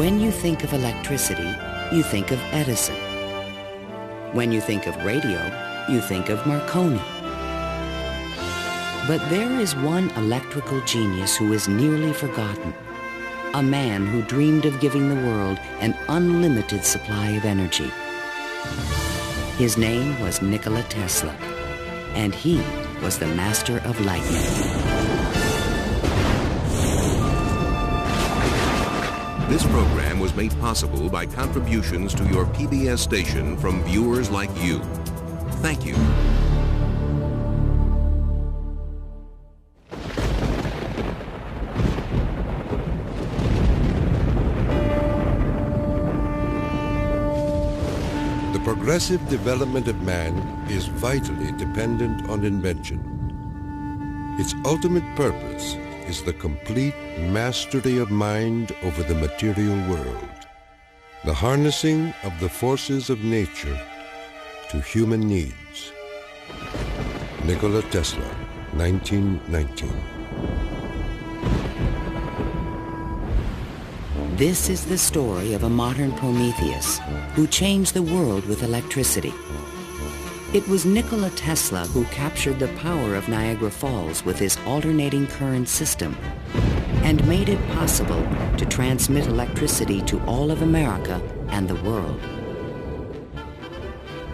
When you think of electricity, you think of Edison. When you think of radio, you think of Marconi. But there is one electrical genius who is nearly forgotten. A man who dreamed of giving the world an unlimited supply of energy. His name was Nikqla Tesla, and he was the master of lightning. This program was made possible by contributions to your PBS station from viewers like you. Thank you. The progressive development of man is vitally dependent on invention. Its ultimate purpose is the complete mastery of mind over the material world, the harnessing of the forces of nature to human needs. Nikqla Tesla, 1919. This is the story of a modern Prometheus who changed the world with electricity. It was Nikqla Tesla who captured the power of Niagara Falls with his alternating current system and made it possible to transmit electricity to all of America and the world.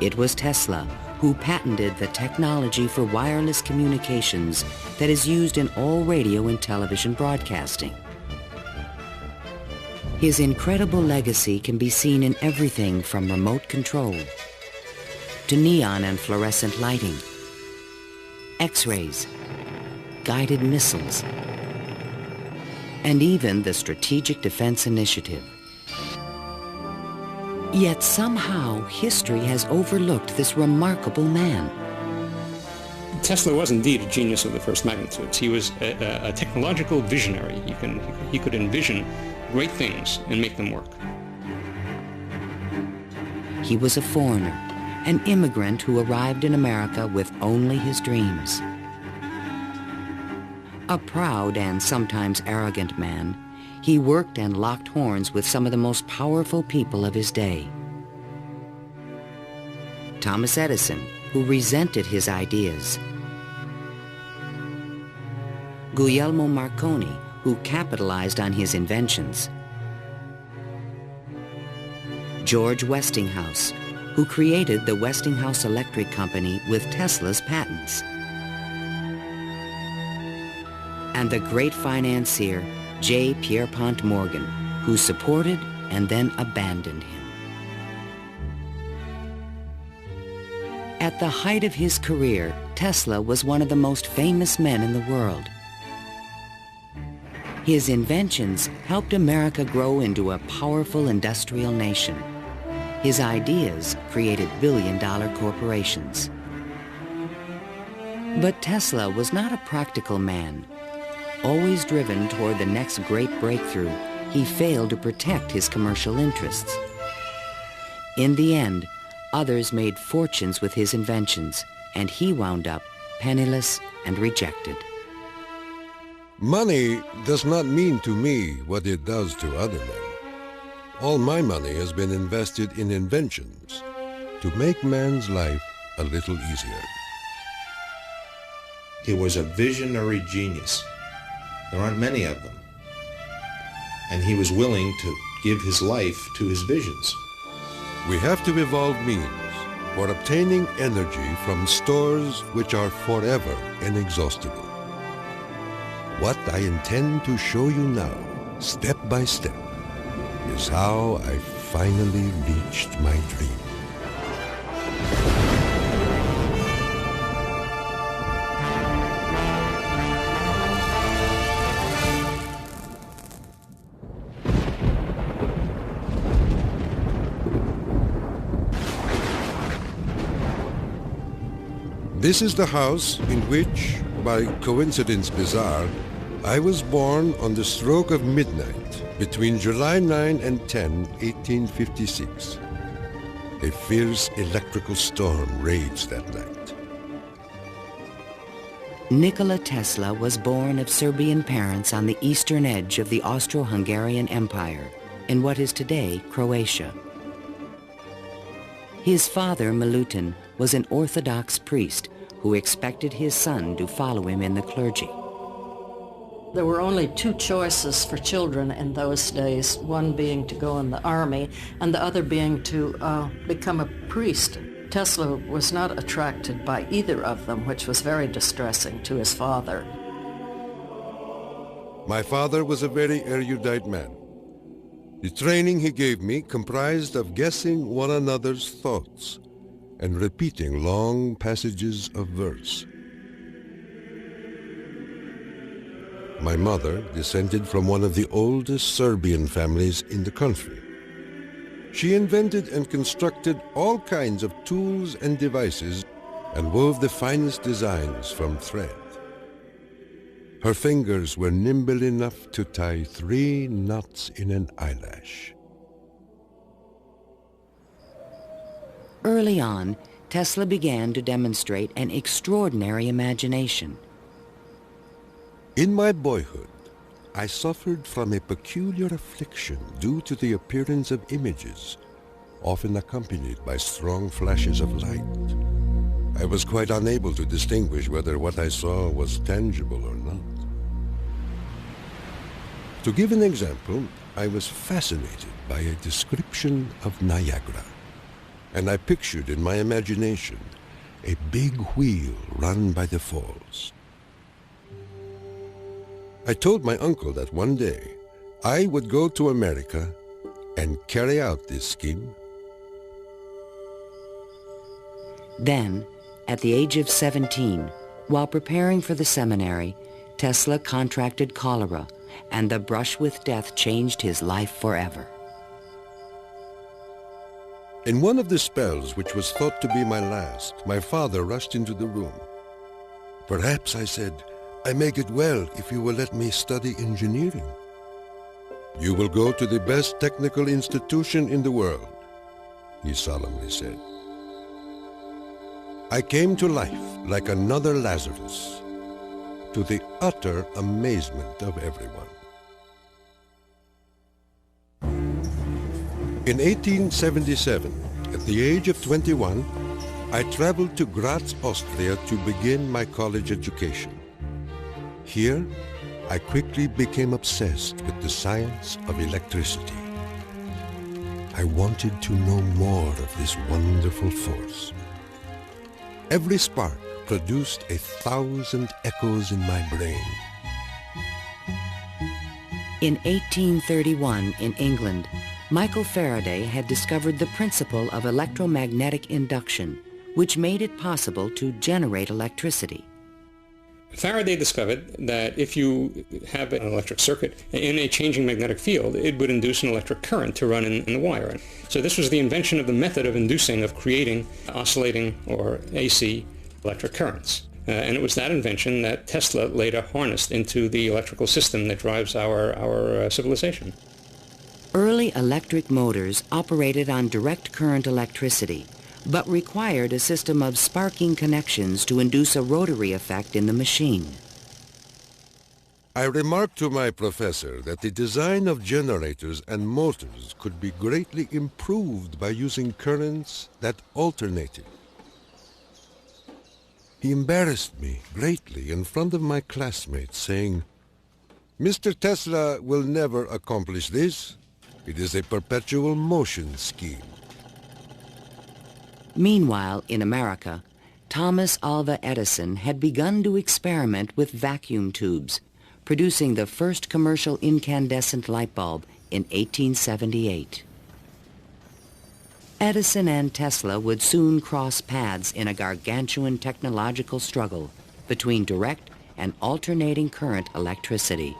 It was Tesla who patented the technology for wireless communications that is used in all radio and television broadcasting. His incredible legacy can be seen in everything from remote control to neon and fluorescent lighting, X-rays, guided missiles, and even the Strategic Defense Initiative. Yet somehow history has overlooked this remarkable man. Tesla was indeed a genius of the first magnitude. He was a technological visionary. He could envision great things and make them work. He was a foreigner, an immigrant who arrived in America with only his dreams. A proud and sometimes arrogant man, he worked and locked horns with some of the most powerful people of his day. Thomas Edison, who resented his ideas. Guglielmo Marconi, who capitalized on his inventions. George Westinghouse, who created the Westinghouse Electric Company with Tesla's patents. And the great financier, J. Pierpont Morgan, who supported and then abandoned him. At the height of his career, Tesla was one of the most famous men in the world. His inventions helped America grow into a powerful industrial nation. His ideas created billion-dollar corporations. But Tesla was not a practical man. Always driven toward the next great breakthrough, he failed to protect his commercial interests. In the end, others made fortunes with his inventions, and he wound up penniless and rejected. Money does not mean to me what it does to other men. All my money has been invested in inventions to make man's life a little easier. He was a visionary genius. There aren't many of them. And he was willing to give his life to his visions. We have to evolve means for obtaining energy from stores which are forever inexhaustible. What I intend to show you now, step by step, is how I finally reached my dream. This is the house in which, by coincidence bizarre, I was born on the stroke of midnight between July 9 and 10, 1856. A fierce electrical storm raged that night. Nikqla Tesla was born of Serbian parents on the eastern edge of the Austro-Hungarian Empire in what is today Croatia. His father, Milutin, was an Orthodox priest who expected his son to follow him in the clergy. There were only two choices for children in those days, one being to go in the army and the other being to become a priest. Tesla was not attracted by either of them, which was very distressing to his father. My father was a very erudite man. The training he gave me comprised of guessing one another's thoughts and repeating long passages of verse. My mother descended from one of the oldest Serbian families in the country. She invented and constructed all kinds of tools and devices and wove the finest designs from thread. Her fingers were nimble enough to tie 3 knots in an eyelash. Early on, Tesla began to demonstrate an extraordinary imagination. In my boyhood, I suffered from a peculiar affliction due to the appearance of images, often accompanied by strong flashes of light. I was quite unable to distinguish whether what I saw was tangible or not. To give an example, I was fascinated by a description of Niagara, and I pictured in my imagination a big wheel run by the falls. I told my uncle that one day I would go to America and carry out this scheme. Then, at the age of 17, while preparing for the seminary, Tesla contracted cholera, and the brush with death changed his life forever. In one of the spells, which was thought to be my last, my father rushed into the room. "Perhaps," I said, "I may get well if you will let me study engineering." "You will go to the best technical institution in the world," he solemnly said. I came to life like another Lazarus, to the utter amazement of everyone. In 1877, at the age of 21, I traveled to Graz, Austria to begin my college education. Here, I quickly became obsessed with the science of electricity. I wanted to know more of this wonderful force. Every spark produced 1,000 echoes in my brain. In 1831, in England, Michael Faraday had discovered the principle of electromagnetic induction, which made it possible to generate electricity. Faraday discovered that if you have an electric circuit in a changing magnetic field, it would induce an electric current to run in the wire. So this was the invention of the method of creating oscillating or AC electric currents. And it was that invention that Tesla later harnessed into the electrical system that drives our civilization. Early electric motors operated on direct current electricity, but required a system of sparking connections to induce a rotary effect in the machine. I remarked to my professor that the design of generators and motors could be greatly improved by using currents that alternated. He embarrassed me greatly in front of my classmates, saying, "Mr. Tesla will never accomplish this. It is a perpetual motion scheme." Meanwhile, in America, Thomas Alva Edison had begun to experiment with vacuum tubes, producing the first commercial incandescent light bulb in 1878. Edison and Tesla would soon cross paths in a gargantuan technological struggle between direct and alternating current electricity.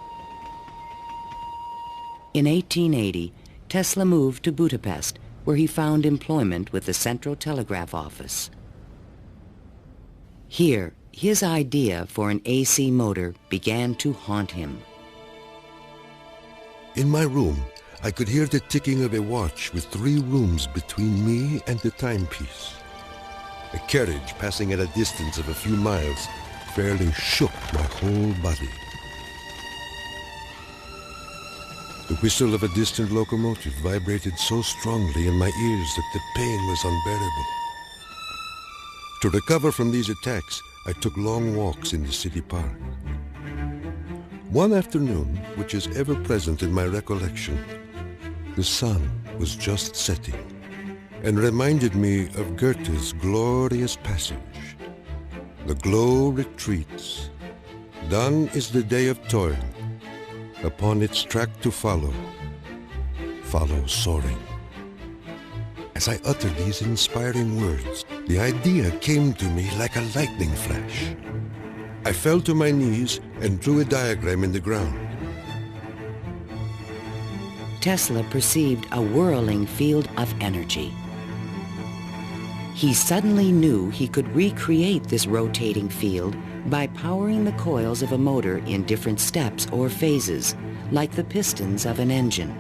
In 1880, Tesla moved to Budapest, where he found employment with the Central Telegraph Office. Here, his idea for an AC motor began to haunt him. In my room, I could hear the ticking of a watch with 3 rooms between me and the timepiece. A carriage passing at a distance of a few miles fairly shook my whole body. The whistle of a distant locomotive vibrated so strongly in my ears that the pain was unbearable. To recover from these attacks, I took long walks in the city park. One afternoon, which is ever present in my recollection, the sun was just setting and reminded me of Goethe's glorious passage. The glow retreats. Done is the day of toil. Upon its track to follow soaring. As I uttered these inspiring words, the idea came to me like a lightning flash. I fell to my knees and drew a diagram in the ground. Tesla perceived a whirling field of energy. He suddenly knew he could recreate this rotating field by powering the coils of a motor in different steps or phases, like the pistons of an engine.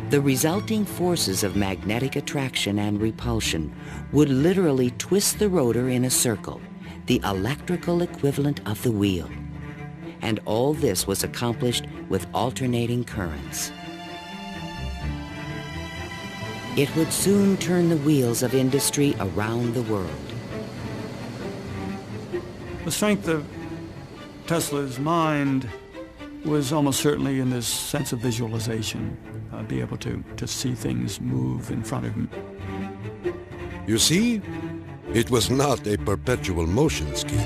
The resulting forces of magnetic attraction and repulsion would literally twist the rotor in a circle, the electrical equivalent of the wheel. And all this was accomplished with alternating currents. It would soon turn the wheels of industry around the world. The strength of Tesla's mind was almost certainly in this sense of visualization, be able to see things move in front of him. You see, it was not a perpetual motion scheme.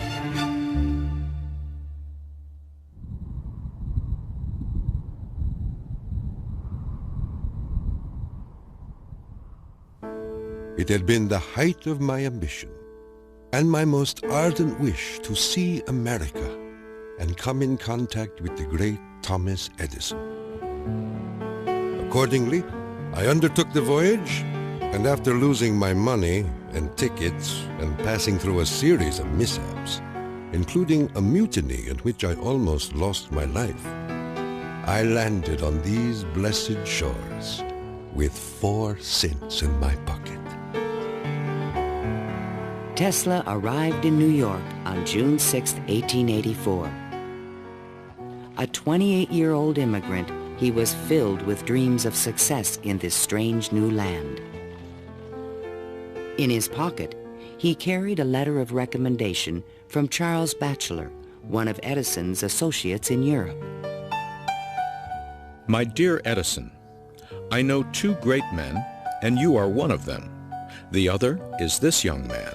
It had been the height of my ambition and my most ardent wish to see America and come in contact with the great Thomas Edison. Accordingly, I undertook the voyage, and after losing my money and tickets and passing through a series of mishaps, including a mutiny in which I almost lost my life, I landed on these blessed shores with 4 cents in my pocket. Tesla arrived in New York on June 6, 1884. A 28-year-old immigrant, he was filled with dreams of success in this strange new land. In his pocket, he carried a letter of recommendation from Charles Batchelor, one of Edison's associates in Europe. My dear Edison, I know 2 great men, and you are one of them. The other is this young man.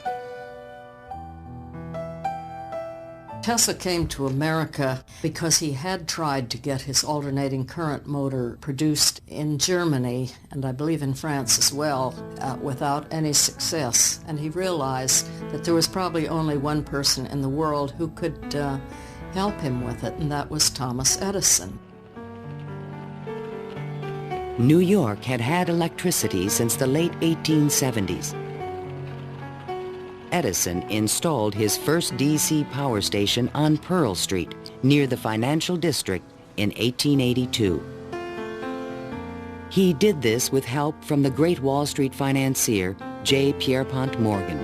Tesla came to America because he had tried to get his alternating current motor produced in Germany, and I believe in France as well, without any success. And he realized that there was probably only one person in the world who could help him with it, and that was Thomas Edison. New York had had electricity since the late 1870s. Edison installed his first DC power station on Pearl Street, near the financial district, in 1882. He did this with help from the great Wall Street financier, J. Pierpont Morgan.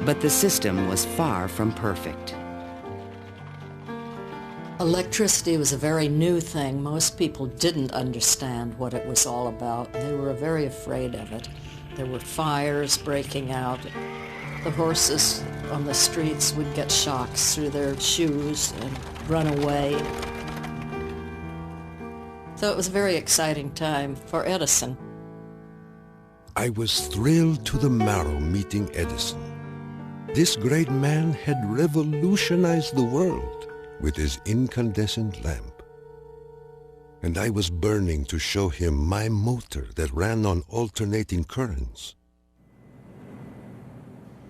But the system was far from perfect. Electricity was a very new thing. Most people didn't understand what it was all about. They were very afraid of it. There were fires breaking out. The horses on the streets would get shocks through their shoes and run away. So it was a very exciting time for Edison. I was thrilled to the marrow meeting Edison. This great man had revolutionized the world with his incandescent lamp. And I was burning to show him my motor that ran on alternating currents.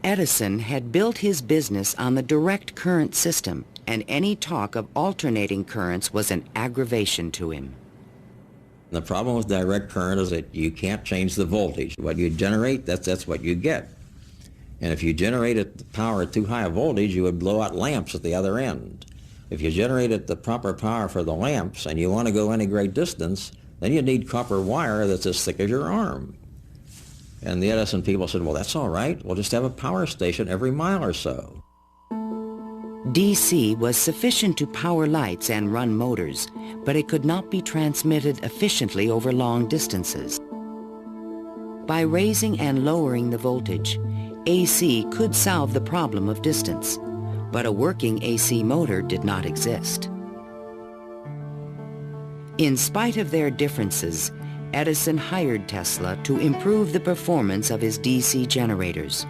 Edison had built his business on the direct current system, and any talk of alternating currents was an aggravation to him. The problem with direct current is that you can't change the voltage. What you generate, that's what you get. And if you generated the power at too high a voltage, you would blow out lamps at the other end. If you generated the proper power for the lamps and you want to go any great distance, then you need copper wire that's as thick as your arm. And the Edison people said, well, that's all right. We'll just have a power station every mile or so. DC was sufficient to power lights and run motors, but it could not be transmitted efficiently over long distances. By raising and lowering the voltage, AC could solve the problem of distance, but a working AC motor did not exist. In spite of their differences, Edison hired Tesla to improve the performance of his DC generators.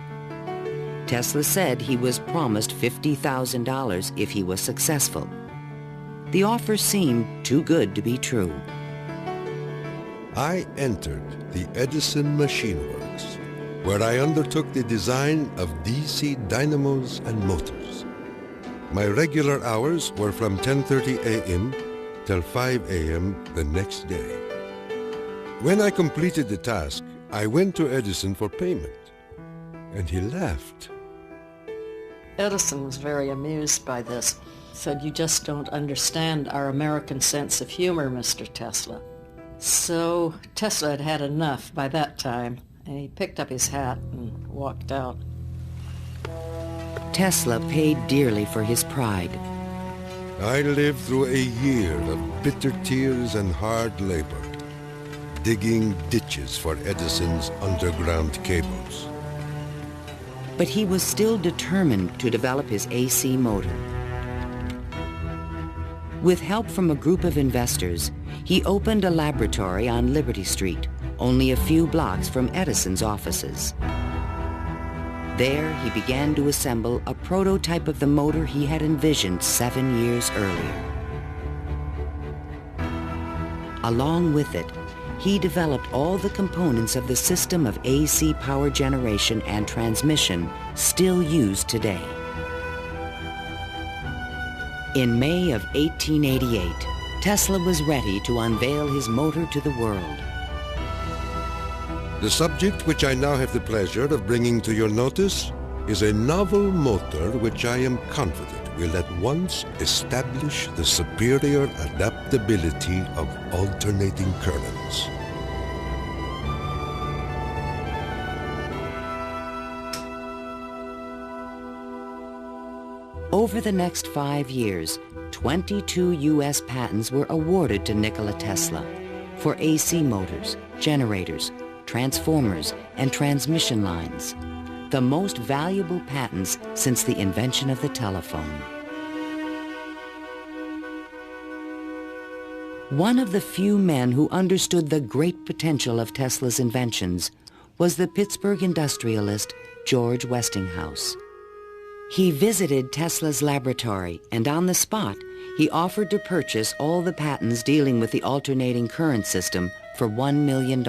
Tesla said he was promised $50,000 if he was successful. The offer seemed too good to be true. I entered the Edison Machine Works, where I undertook the design of DC dynamos and motors. My regular hours were from 10:30 a.m. till 5 a.m. the next day. When I completed the task, I went to Edison for payment, and he laughed. Edison was very amused by this. Said, "You just don't understand our American sense of humor, Mr. Tesla." So Tesla had had enough by that time, and he picked up his hat and walked out. Tesla paid dearly for his pride. I lived through a year of bitter tears and hard labor, digging ditches for Edison's underground cables. But he was still determined to develop his AC motor. With help from a group of investors, he opened a laboratory on Liberty Street, only a few blocks from Edison's offices. There, he began to assemble a prototype of the motor he had envisioned 7 years earlier. Along with it, he developed all the components of the system of AC power generation and transmission still used today. In May of 1888, Tesla was ready to unveil his motor to the world. The subject which I now have the pleasure of bringing to your notice is a novel motor which I am confident will at once establish the superior adaptability of alternating currents. Over the next 5 years, 22 U.S. patents were awarded to Nikqla Tesla for AC motors, generators, transformers, and transmission lines, the most valuable patents since the invention of the telephone. One of the few men who understood the great potential of Tesla's inventions was the Pittsburgh industrialist George Westinghouse. He visited Tesla's laboratory, and on the spot, he offered to purchase all the patents dealing with the alternating current system for $1 million.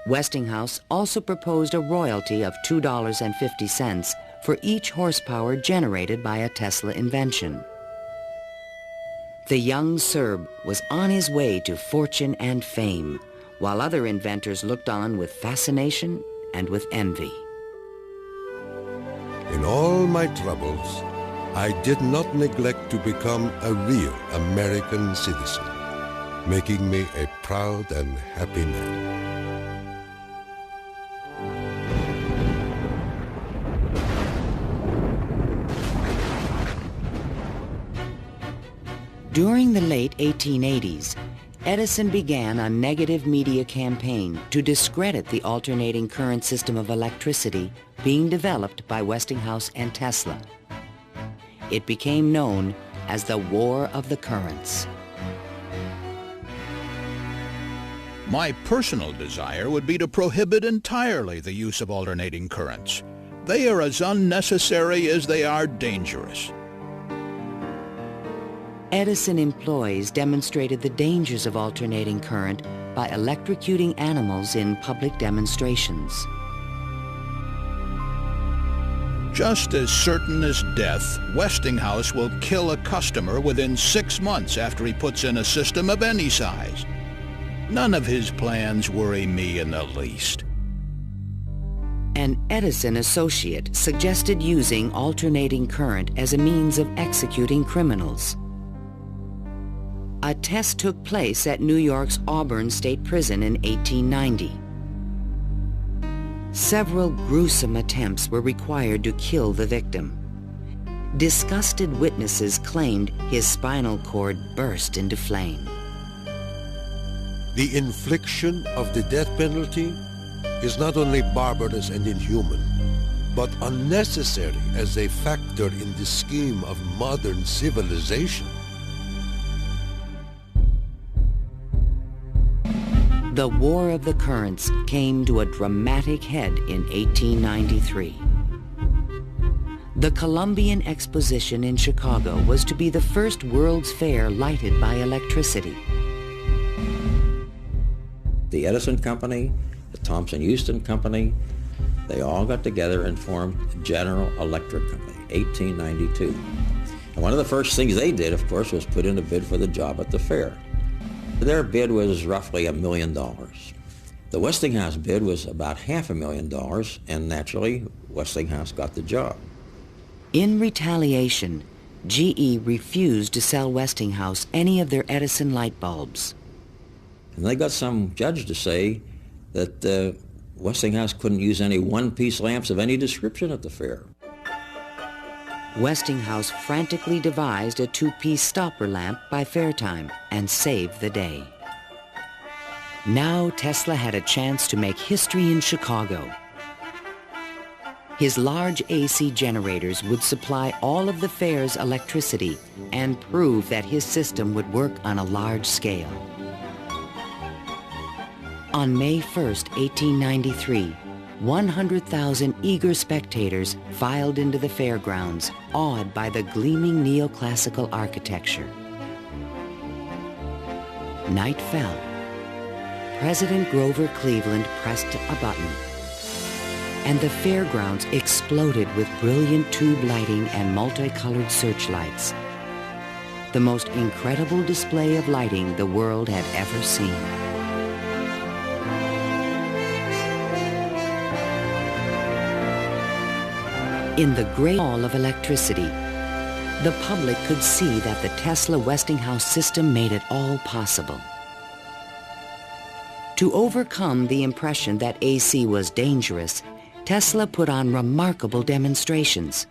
Westinghouse also proposed a royalty of $2.50 for each horsepower generated by a Tesla invention. The young Serb was on his way to fortune and fame, while other inventors looked on with fascination and with envy. In all my troubles, I did not neglect to become a real American citizen, making me a proud and happy man. During the late 1880s, Edison began a negative media campaign to discredit the alternating current system of electricity being developed by Westinghouse and Tesla. It became known as the War of the Currents. My personal desire would be to prohibit entirely the use of alternating currents. They are as unnecessary as they are dangerous. Edison employees demonstrated the dangers of alternating current by electrocuting animals in public demonstrations. Just as certain as death, Westinghouse will kill a customer within 6 months after he puts in a system of any size. None of his plans worry me in the least. An Edison associate suggested using alternating current as a means of executing criminals. A test took place at New York's Auburn State Prison in 1890. Several gruesome attempts were required to kill the victim. disgusted witnesses claimed his spinal cord burst into flame. The infliction of the death penalty is not only barbarous and inhuman, but unnecessary as a factor in the scheme of modern civilization. The War of the Currents came to a dramatic head in 1893. The Columbian Exposition in Chicago was to be the first World's Fair lighted by electricity. The Edison Company, the Thomson-Houston Company, they all got together and formed General Electric Company, 1892. And one of the first things they did, of course, was put in a bid for the job at the fair. Their bid was roughly $1 million. The Westinghouse bid was about $500,000, and naturally, Westinghouse got the job. In retaliation, GE refused to sell Westinghouse any of their Edison light bulbs. And they got some judge to say that Westinghouse couldn't use any one-piece lamps of any description at the fair. Westinghouse frantically devised a two-piece stopper lamp by fair time and saved the day. Now Tesla had a chance to make history in Chicago. His large AC generators would supply all of the fair's electricity and prove that his system would work on a large scale. On May 1st, 1893, 100,000 eager spectators filed into the fairgrounds, awed by the gleaming neoclassical architecture. Night fell. President Grover Cleveland pressed a button, and the fairgrounds exploded with brilliant tube lighting and multicolored searchlights. The most incredible display of lighting the world had ever seen. In the great hall of electricity, the public could see that the Tesla Westinghouse system made it all possible. To overcome the impression that AC was dangerous, Tesla put on remarkable demonstrations.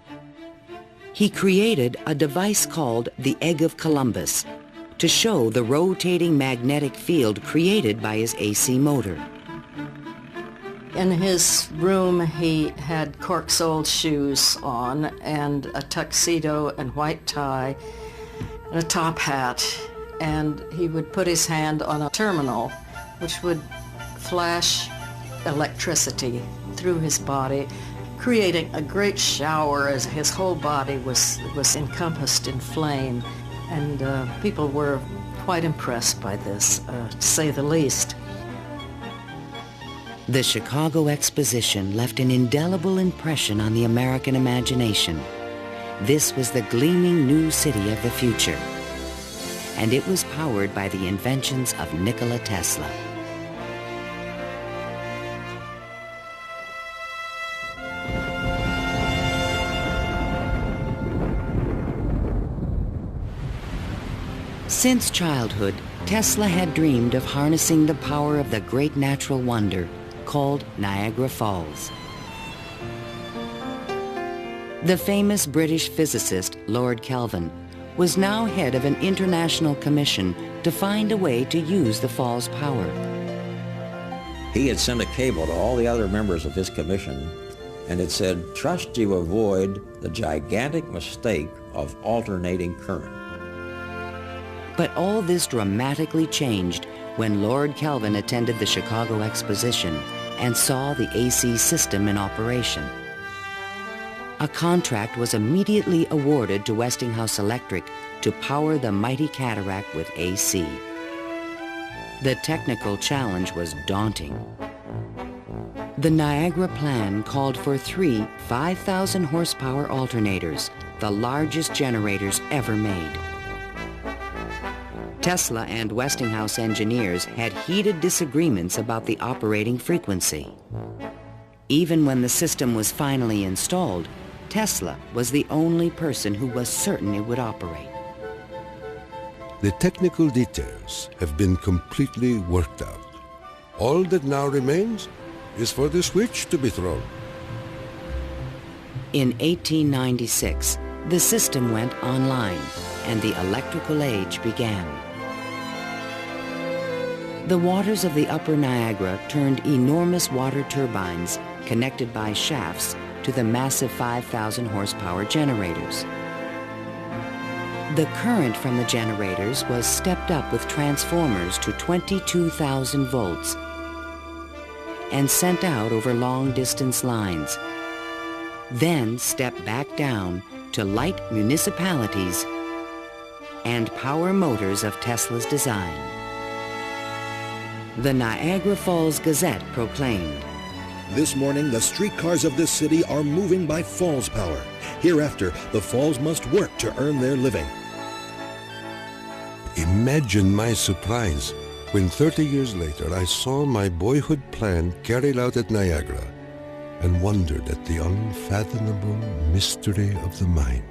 He created a device called the Egg of Columbus to show the rotating magnetic field created by his AC motor. In his room, he had cork-soled shoes on and a tuxedo and white tie and a top hat, and he would put his hand on a terminal which would flash electricity through his body, creating a great shower as his whole body was encompassed in flame, and people were quite impressed by this, to say the least. The Chicago Exposition left an indelible impression on the American imagination. This was the gleaming new city of the future, and it was powered by the inventions of Nikqla Tesla. Since childhood, Tesla had dreamed of harnessing the power of the great natural wonder called Niagara Falls. The famous British physicist Lord Kelvin was now head of an international commission to find a way to use the fall's power. He had sent a cable to all the other members of his commission, and it said, "Trust you avoid the gigantic mistake of alternating current." But all this dramatically changed when Lord Kelvin attended the Chicago Exposition and saw the AC system in operation. A contract was immediately awarded to Westinghouse Electric to power the mighty cataract with AC. The technical challenge was daunting. The Niagara plan called for 3 5,000 horsepower alternators, the largest generators ever made. Tesla and Westinghouse engineers had heated disagreements about the operating frequency. Even when the system was finally installed, Tesla was the only person who was certain it would operate. The technical details have been completely worked out. All that now remains is for the switch to be thrown. In 1896, The system went online, and the electrical age began. The waters of the upper Niagara turned enormous water turbines connected by shafts to the massive 5,000 horsepower generators. The current from the generators was stepped up with transformers to 22,000 volts and sent out over long-distance lines, then stepped back down to light municipalities and power motors of Tesla's design. The Niagara Falls Gazette proclaimed, "This morning, the streetcars of this city are moving by Falls power. Hereafter, the Falls must work to earn their living." Imagine my surprise when 30 years later I saw my boyhood plan carried out at Niagara and wondered at the unfathomable mystery of the mind.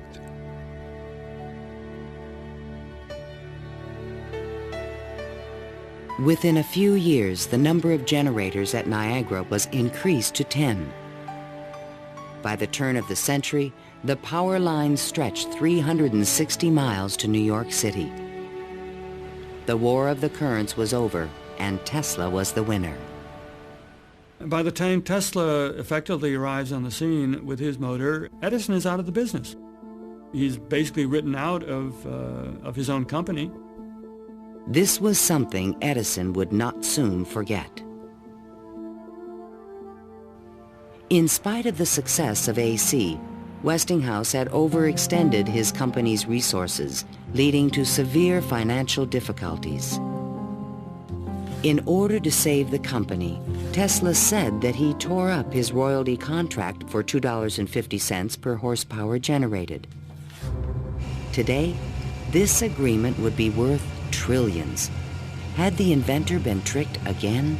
Within a few years, the number of generators at Niagara was increased to 10. By the turn of the century, the power lines stretched 360 miles to New York City. The War of the Currents was over, and Tesla was the winner. By the time Tesla effectively arrives on the scene with his motor, Edison is out of the business. He's basically written out of his own company. This was something Edison would not soon forget. In spite of the success of AC, Westinghouse had overextended his company's resources, leading to severe financial difficulties. In order to save the company, Tesla said that he tore up his royalty contract for $2.50 per horsepower generated. Today, this agreement would be worth trillions. Had the inventor been tricked again?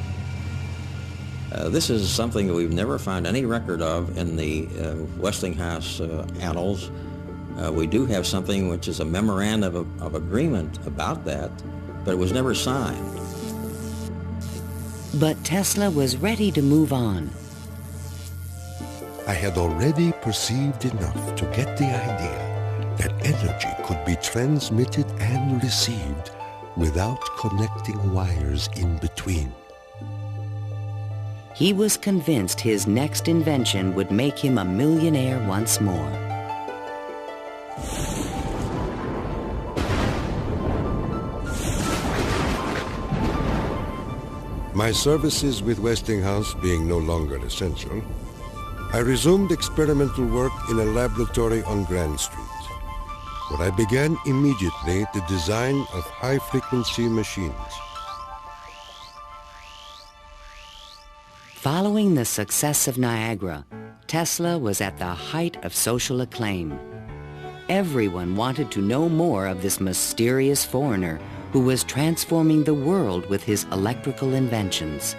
This is something that we've never found any record of in the Westinghouse annals. We do have something which is a memorandum of agreement about that, but it was never signed. But Tesla was ready to move on. I had already perceived enough to get the idea that energy could be transmitted and received without connecting wires in between. He was convinced his next invention would make him a millionaire once more. My services with Westinghouse being no longer essential, I resumed experimental work in a laboratory on Grand Street, where I began immediately the design of high-frequency machines. Following the success of Niagara, Tesla was at the height of social acclaim. Everyone wanted to know more of this mysterious foreigner who was transforming the world with his electrical inventions.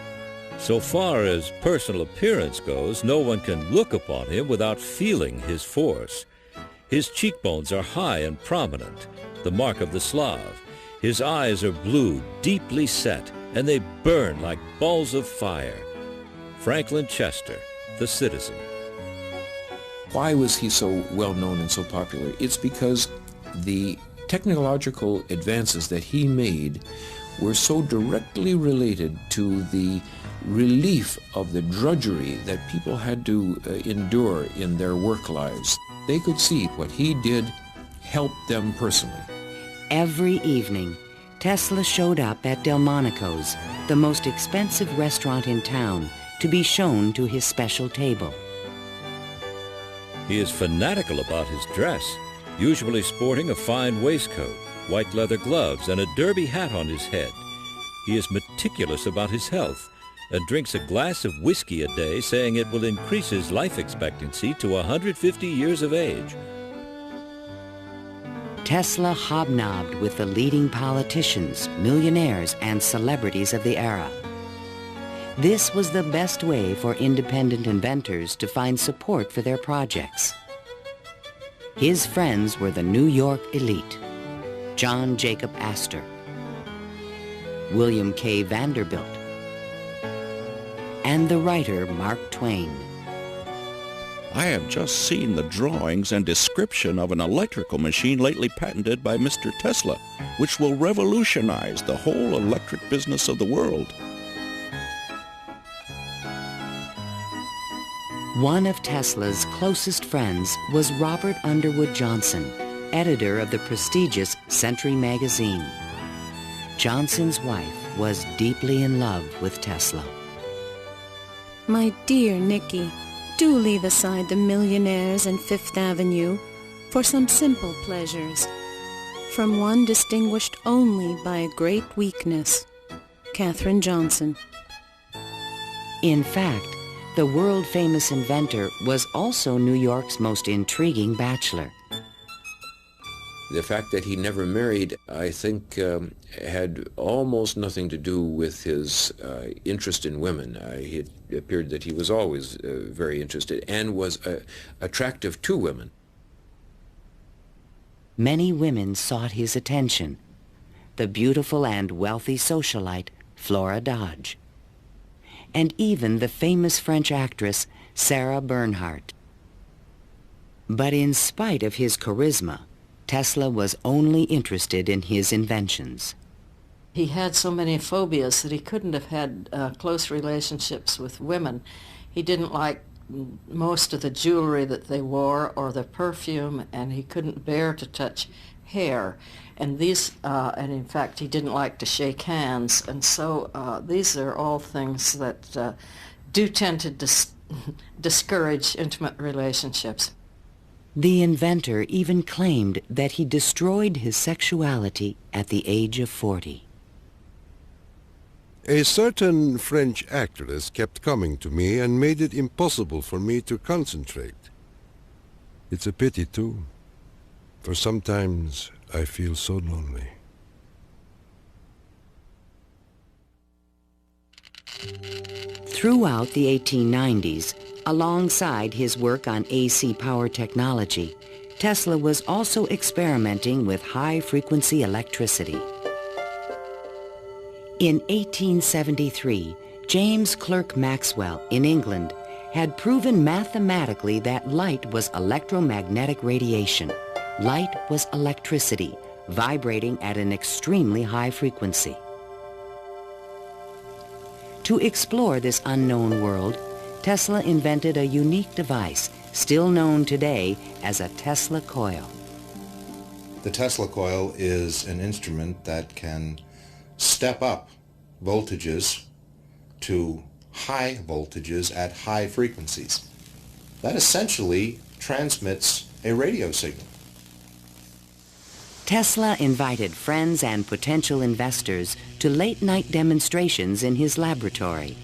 So far as personal appearance goes, no one can look upon him without feeling his force. His cheekbones are high and prominent, the mark of the Slav. His eyes are blue, deeply set, and they burn like balls of fire. Franklin Chester, the Citizen. Why was he so well known and so popular? It's because the technological advances that he made were so directly related to the relief of the drudgery that people had to endure in their work lives. They could see what he did helped them personally. Every evening, Tesla showed up at Delmonico's, the most expensive restaurant in town, to be shown to his special table. He is fanatical about his dress, usually sporting a fine waistcoat, white leather gloves, and a derby hat on his head. He is meticulous about his health and drinks a glass of whiskey a day, saying it will increase his life expectancy to 150 years of age. Tesla hobnobbed with the leading politicians, millionaires, and celebrities of the era. This was the best way for independent inventors to find support for their projects. His friends were the New York elite, John Jacob Astor, William K. Vanderbilt, and the writer Mark Twain. I have just seen the drawings and description of an electrical machine lately patented by Mr. Tesla, which will revolutionize the whole electric business of the world. One of Tesla's closest friends was Robert Underwood Johnson, editor of the prestigious Century magazine. Johnson's wife was deeply in love with Tesla. My dear Nicky, do leave aside the millionaires and Fifth Avenue for some simple pleasures. From one distinguished only by a great weakness, Katherine Johnson. In fact, the world-famous inventor was also New York's most intriguing bachelor. The fact that he never married, I think, had almost nothing to do with his interest in women. It appeared that he was always very interested and was attractive to women. Many women sought his attention. The beautiful and wealthy socialite Flora Dodge, and even the famous French actress Sarah Bernhardt. But in spite of his charisma, Tesla was only interested in his inventions. He had so many phobias that he couldn't have had close relationships with women. He didn't like most of the jewelry that they wore or the perfume, and he couldn't bear to touch hair. And and in fact, he didn't like to shake hands. And so these are all things that do tend to discourage intimate relationships. The inventor even claimed that he destroyed his sexuality at the age of 40. A certain French actress kept coming to me and made it impossible for me to concentrate. It's a pity, too, for sometimes I feel so lonely. Throughout the 1890s, alongside his work on AC power technology, Tesla was also experimenting with high-frequency electricity. In 1873, James Clerk Maxwell in England had proven mathematically that light was electromagnetic radiation. Light was electricity, vibrating at an extremely high frequency. To explore this unknown world, Tesla invented a unique device, still known today as a Tesla coil. The Tesla coil is an instrument that can step up voltages to high voltages at high frequencies. That essentially transmits a radio signal. Tesla invited friends and potential investors to late-night demonstrations in his laboratory.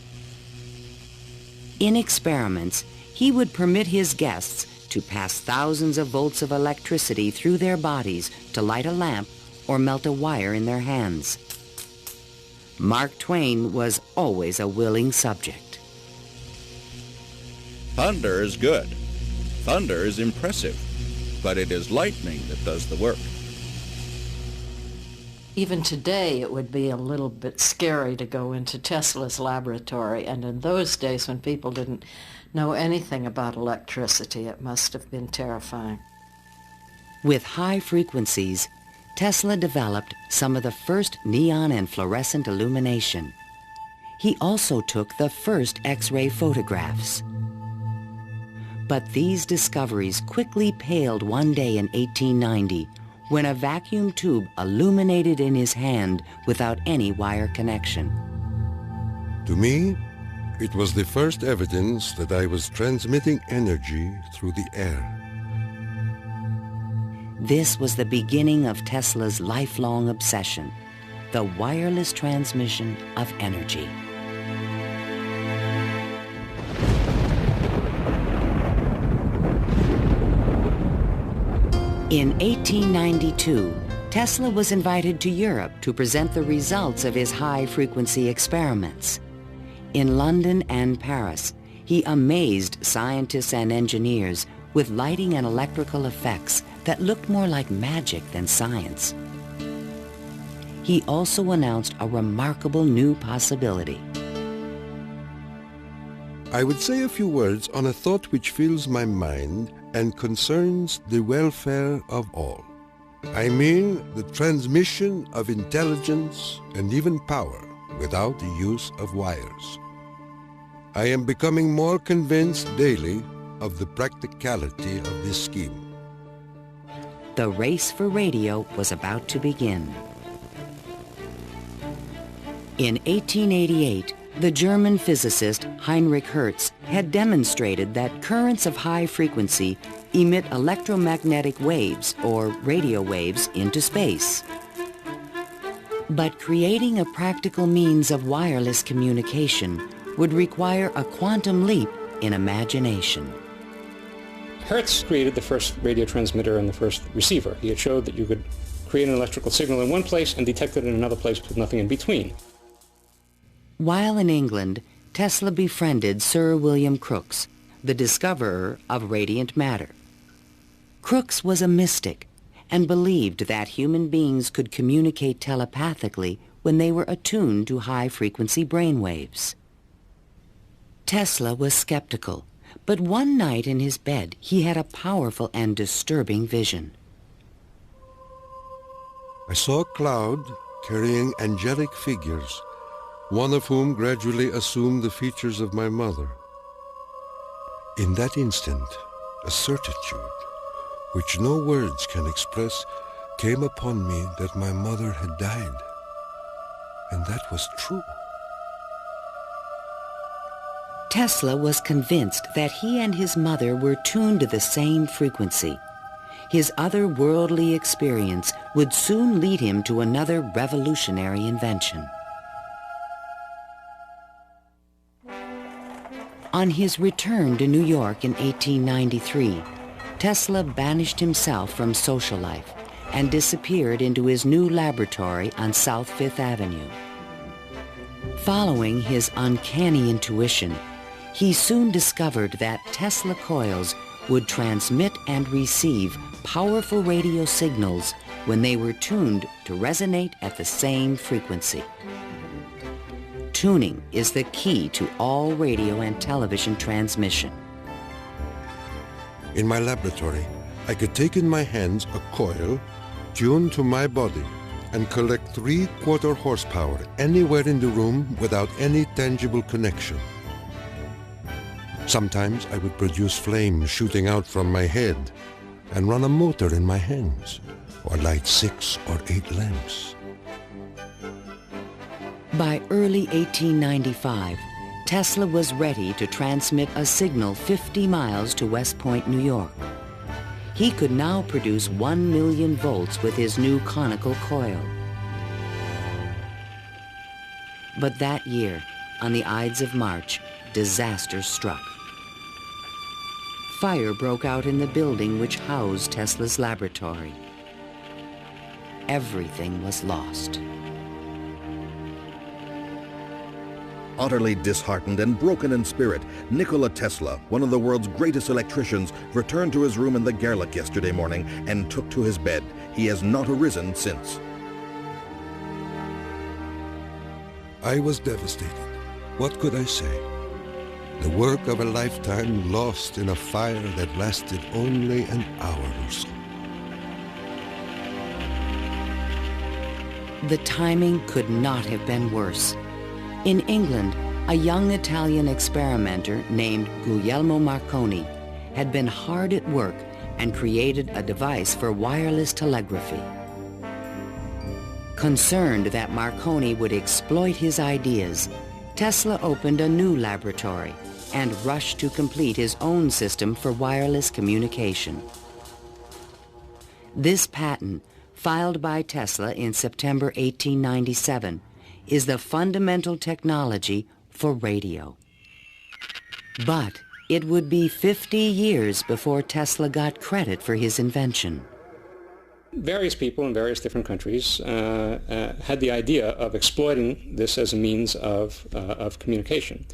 In experiments, he would permit his guests to pass thousands of volts of electricity through their bodies to light a lamp or melt a wire in their hands. Mark Twain was always a willing subject. Thunder is good. Thunder is impressive. But it is lightning that does the work. Even today, it would be a little bit scary to go into Tesla's laboratory, and in those days when people didn't know anything about electricity, it must have been terrifying. With high frequencies, Tesla developed some of the first neon and fluorescent illumination. He also took the first X-ray photographs. But these discoveries quickly paled one day in 1890 when a vacuum tube illuminated in his hand without any wire connection. To me, it was the first evidence that I was transmitting energy through the air. This was the beginning of Tesla's lifelong obsession, the wireless transmission of energy. In 1892, Tesla was invited to Europe to present the results of his high-frequency experiments. In London and Paris, he amazed scientists and engineers with lighting and electrical effects that looked more like magic than science. He also announced a remarkable new possibility. I would say a few words on a thought which fills my mind and concerns the welfare of all. I mean the transmission of intelligence and even power without the use of wires. I am becoming more convinced daily of the practicality of this scheme. The race for radio was about to begin. In 1888, the German physicist Heinrich Hertz had demonstrated that currents of high frequency emit electromagnetic waves, or radio waves, into space. But creating a practical means of wireless communication would require a quantum leap in imagination. Hertz created the first radio transmitter and the first receiver. He had showed that you could create an electrical signal in one place and detect it in another place with nothing in between. While in England, Tesla befriended Sir William Crookes, the discoverer of radiant matter. Crookes was a mystic and believed that human beings could communicate telepathically when they were attuned to high-frequency brainwaves. Tesla was skeptical, but one night in his bed he had a powerful and disturbing vision. I saw a cloud carrying angelic figures, one of whom gradually assumed the features of my mother. In that instant, a certitude, which no words can express, came upon me that my mother had died. And that was true. Tesla was convinced that he and his mother were tuned to the same frequency. His otherworldly experience would soon lead him to another revolutionary invention. On his return to New York in 1893, Tesla banished himself from social life and disappeared into his new laboratory on South Fifth Avenue. Following his uncanny intuition, he soon discovered that Tesla coils would transmit and receive powerful radio signals when they were tuned to resonate at the same frequency. Tuning is the key to all radio and television transmission. In my laboratory, I could take in my hands a coil tuned to my body and collect 3/4 horsepower anywhere in the room without any tangible connection. Sometimes I would produce flames shooting out from my head and run a motor in my hands, or light 6 or 8 lamps. By early 1895, Tesla was ready to transmit a signal 50 miles to West Point, New York. He could now produce 1 million volts with his new conical coil. But that year, on the Ides of March, disaster struck. Fire broke out in the building which housed Tesla's laboratory. Everything was lost. Utterly disheartened and broken in spirit, Nikqla Tesla, one of the world's greatest electricians, returned to his room in the Gerlach yesterday morning and took to his bed. He has not arisen since. I was devastated. What could I say? The work of a lifetime lost in a fire that lasted only an hour or so. The timing could not have been worse. In England, a young Italian experimenter named Guglielmo Marconi had been hard at work and created a device for wireless telegraphy. Concerned that Marconi would exploit his ideas, Tesla opened a new laboratory and rushed to complete his own system for wireless communication. This patent, filed by Tesla in September 1897, is the fundamental technology for radio. But it would be 50 years before Tesla got credit for his invention. Various people in various different countries had the idea of exploiting this as a means of communication.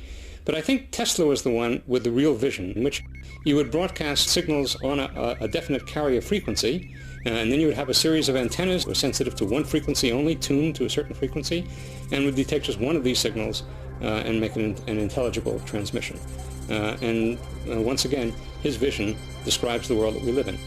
But I think Tesla was the one with the real vision, in which you would broadcast signals on a definite carrier frequency, and then you would have a series of antennas that were sensitive to one frequency only, tuned to a certain frequency, and would detect just one of these signals and make an intelligible transmission. Once again, his vision describes the world that we live in.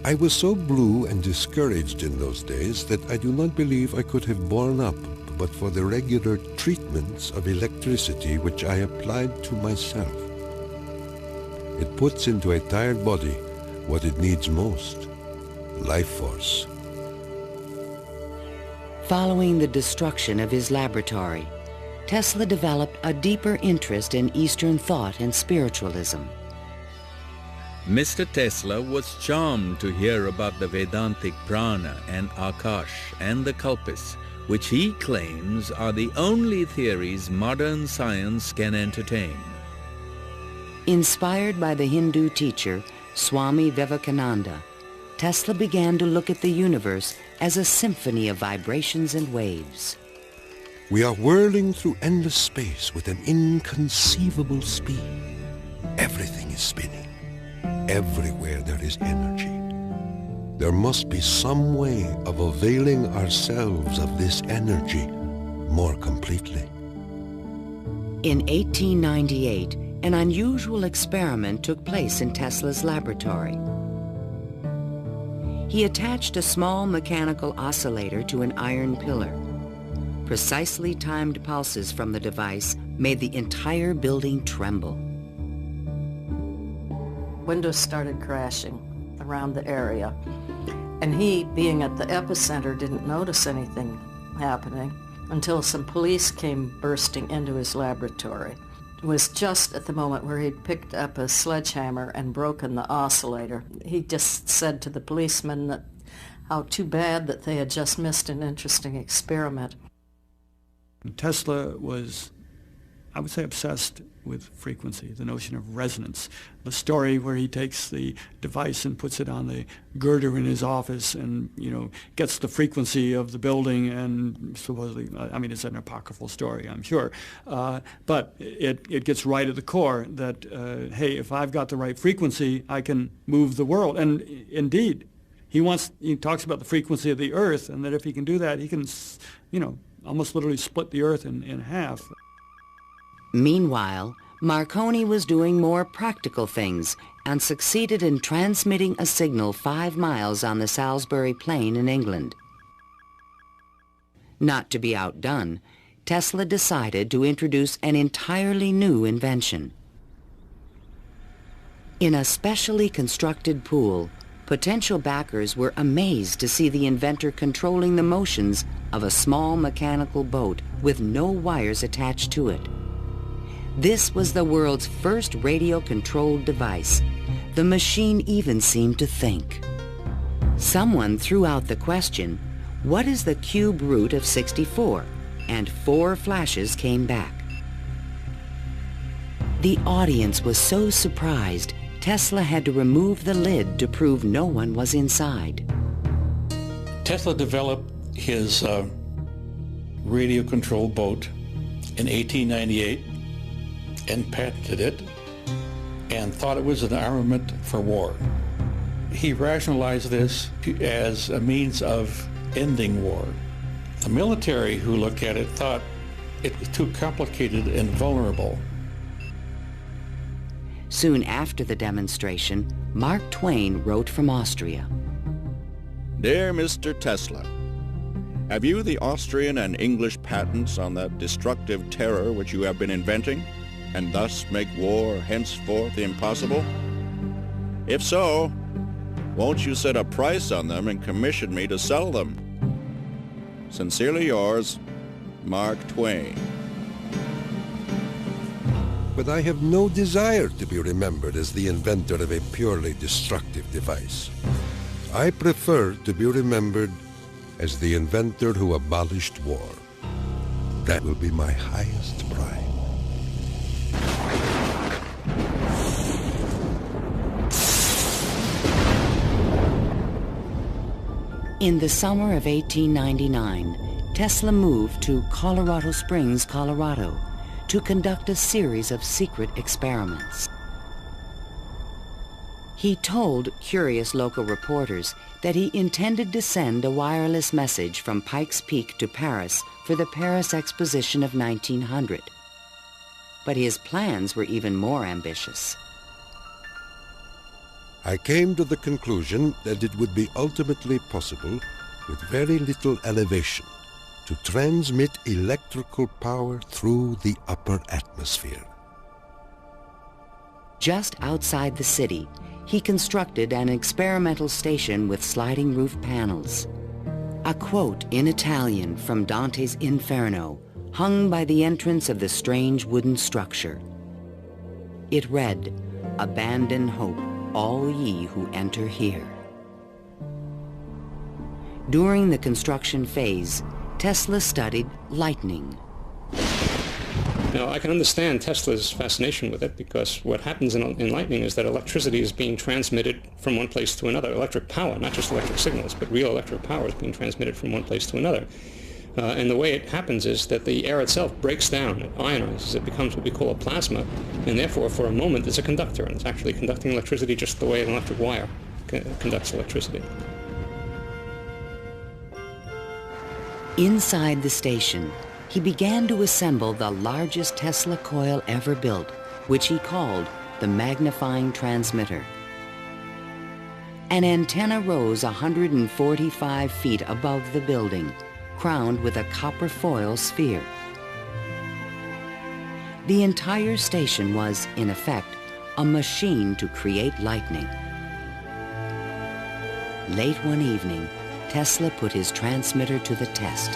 I was so blue and discouraged in those days that I do not believe I could have borne up but for the regular treatments of electricity which I applied to myself. It puts into a tired body what it needs most, life force. Following the destruction of his laboratory, Tesla developed a deeper interest in Eastern thought and spiritualism. Mr. Tesla was charmed to hear about the Vedantic prana and Akash and the Kalpis, which he claims are the only theories modern science can entertain. Inspired by the Hindu teacher Swami Vivekananda, Tesla began to look at the universe as a symphony of vibrations and waves. We are whirling through endless space with an inconceivable speed. Everything is spinning. Everywhere there is energy. There must be some way of availing ourselves of this energy more completely. In 1898, an unusual experiment took place in Tesla's laboratory. He attached a small mechanical oscillator to an iron pillar. Precisely timed pulses from the device made the entire building tremble. Windows started crashing around the area, and he, being at the epicenter, didn't notice anything happening until some police came bursting into his laboratory. It was just at the moment where he'd picked up a sledgehammer and broken the oscillator. He just said to the policemen that how too bad that they had just missed an interesting experiment. Tesla was, I would say, obsessed with frequency, the notion of resonance. The story where he takes the device and puts it on the girder in his office and, gets the frequency of the building and supposedly, it's an apocryphal story, I'm sure, but it gets right at the core that, hey, if I've got the right frequency, I can move the world. And indeed, he talks about the frequency of the earth, and that if he can do that, he can, almost literally split the earth in half. Meanwhile, Marconi was doing more practical things and succeeded in transmitting a signal 5 miles on the Salisbury Plain in England. Not to be outdone, Tesla decided to introduce an entirely new invention. In a specially constructed pool, potential backers were amazed to see the inventor controlling the motions of a small mechanical boat with no wires attached to it. This was the world's first radio-controlled device. The machine even seemed to think. Someone threw out the question, what is the cube root of 64? And 4 flashes came back. The audience was so surprised, Tesla had to remove the lid to prove no one was inside. Tesla developed his radio-controlled boat in 1898 and patented it and thought it was an armament for war. He rationalized this as a means of ending war. The military who looked at it thought it was too complicated and vulnerable. Soon after the demonstration, Mark Twain wrote from Austria. Dear Mr. Tesla, have you the Austrian and English patents on that destructive terror which you have been inventing, and thus make war henceforth impossible? If so, won't you set a price on them and commission me to sell them? Sincerely yours, Mark Twain. But I have no desire to be remembered as the inventor of a purely destructive device. I prefer to be remembered as the inventor who abolished war. That will be my highest pride. In the summer of 1899, Tesla moved to Colorado Springs, Colorado, to conduct a series of secret experiments. He told curious local reporters that he intended to send a wireless message from Pikes Peak to Paris for the Paris Exposition of 1900. But his plans were even more ambitious. I came to the conclusion that it would be ultimately possible, with very little elevation, to transmit electrical power through the upper atmosphere. Just outside the city, he constructed an experimental station with sliding roof panels. A quote in Italian from Dante's Inferno hung by the entrance of the strange wooden structure. It read, "Abandon hope, all ye who enter here." During the construction phase, Tesla studied lightning. Now, I can understand Tesla's fascination with it because what happens in lightning is that electricity is being transmitted from one place to another. Electric power, not just electric signals, but real electric power is being transmitted from one place to another. And the way it happens is that the air itself breaks down, it ionizes, it becomes what we call a plasma, and therefore for a moment it's a conductor, and it's actually conducting electricity just the way an electric wire conducts electricity. Inside the station, he began to assemble the largest Tesla coil ever built, which he called the magnifying transmitter. An antenna rose 145 feet above the building, crowned with a copper foil sphere. The entire station was, in effect, a machine to create lightning. Late one evening, Tesla put his transmitter to the test.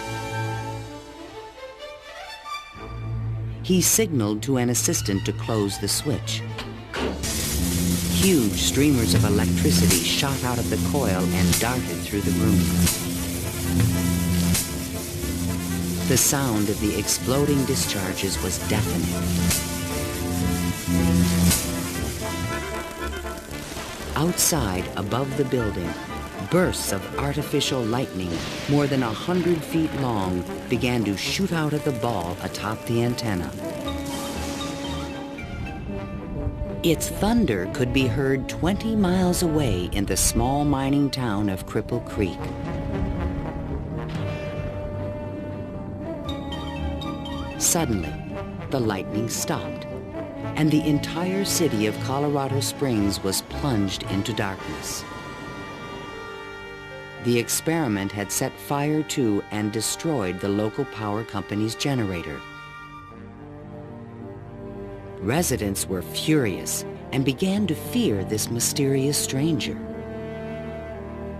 He signaled to an assistant to close the switch. Huge streamers of electricity shot out of the coil and darted through the room. The sound of the exploding discharges was deafening. Outside, above the building, bursts of artificial lightning, more than 100 feet long, began to shoot out of the ball atop the antenna. Its thunder could be heard 20 miles away in the small mining town of Cripple Creek. Suddenly, the lightning stopped, and the entire city of Colorado Springs was plunged into darkness. The experiment had set fire to and destroyed the local power company's generator. Residents were furious and began to fear this mysterious stranger.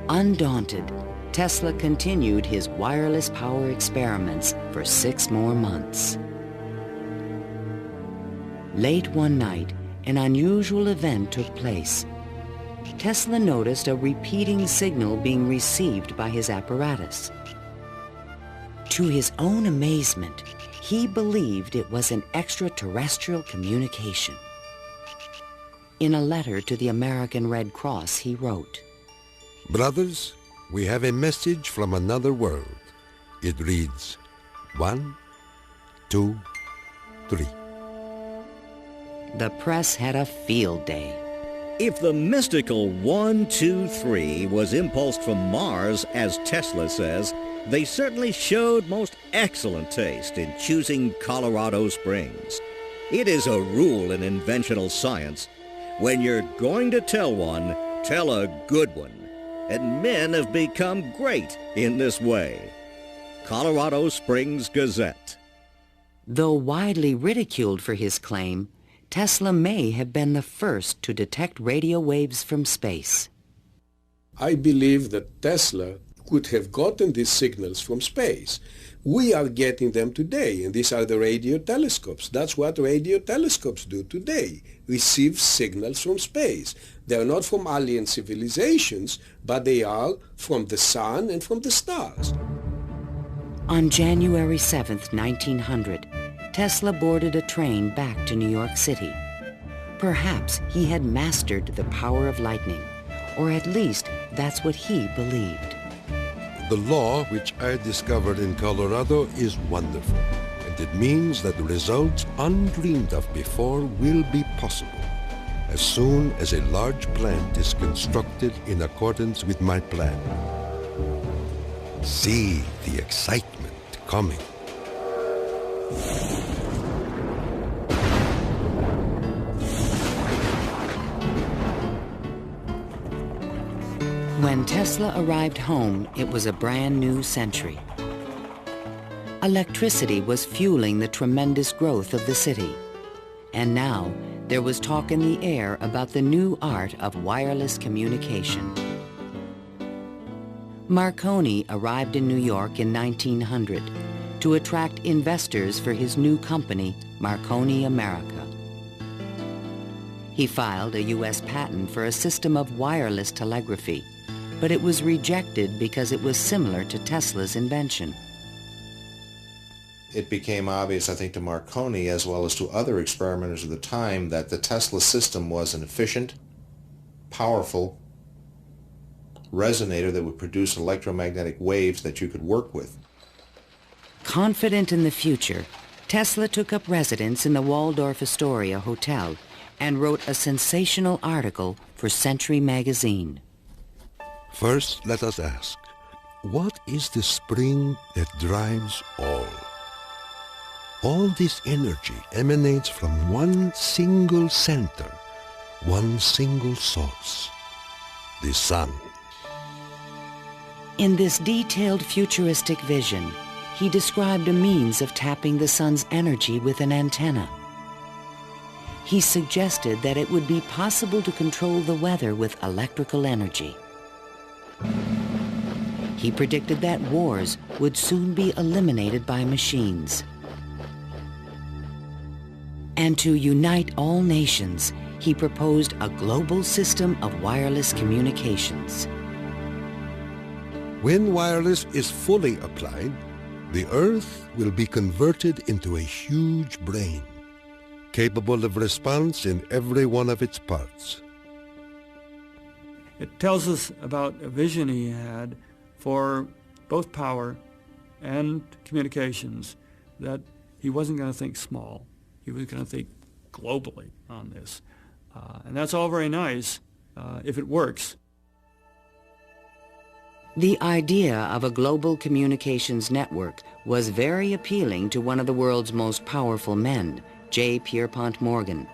Undaunted, Tesla continued his wireless power experiments for 6 more months. Late one night, an unusual event took place. Tesla noticed a repeating signal being received by his apparatus. To his own amazement, he believed it was an extraterrestrial communication. In a letter to the American Red Cross, he wrote, "Brothers, we have a message from another world. It reads, 1, 2, 3. The press had a field day. If the mystical 1, 2, 3 was impulsed from Mars, as Tesla says, they certainly showed most excellent taste in choosing Colorado Springs. It is a rule in inventional science. When you're going to tell one, tell a good one. And men have become great in this way. Colorado Springs Gazette. Though widely ridiculed for his claim, Tesla may have been the first to detect radio waves from space. I believe that Tesla could have gotten these signals from space. We are getting them today, and these are the radio telescopes. That's what radio telescopes do today, receive signals from space. They are not from alien civilizations, but they are from the sun and from the stars. On January 7th, 1900, Tesla boarded a train back to New York City. Perhaps he had mastered the power of lightning, or at least that's what he believed. The law which I discovered in Colorado is wonderful, and it means that results undreamed of before will be possible. as soon as a large plant is constructed in accordance with my plan. See the excitement coming. When Tesla arrived home, it was a brand new century. Electricity was fueling the tremendous growth of the city. And now, there was talk in the air about the new art of wireless communication. Marconi arrived in New York in 1900 to attract investors for his new company, Marconi America. He filed a U.S. patent for a system of wireless telegraphy, but it was rejected because it was similar to Tesla's invention. It became obvious, I think, to Marconi as well as to other experimenters of the time that the Tesla system was an efficient, powerful resonator that would produce electromagnetic waves that you could work with. Confident in the future, Tesla took up residence in the Waldorf Astoria Hotel and wrote a sensational article for Century magazine. First, let us ask, what is the spring that drives all? All this energy emanates from one single center, one single source, the sun. In this detailed futuristic vision, he described a means of tapping the sun's energy with an antenna. He suggested that it would be possible to control the weather with electrical energy. He predicted that wars would soon be eliminated by machines. And to unite all nations, he proposed a global system of wireless communications. When wireless is fully applied, the Earth will be converted into a huge brain, capable of response in every one of its parts. It tells us about a vision he had for both power and communications, that he wasn't going to think small. He was going to think globally on this. And that's all very nice if it works. The idea of a global communications network was very appealing to one of the world's most powerful men, J. Pierpont Morgan.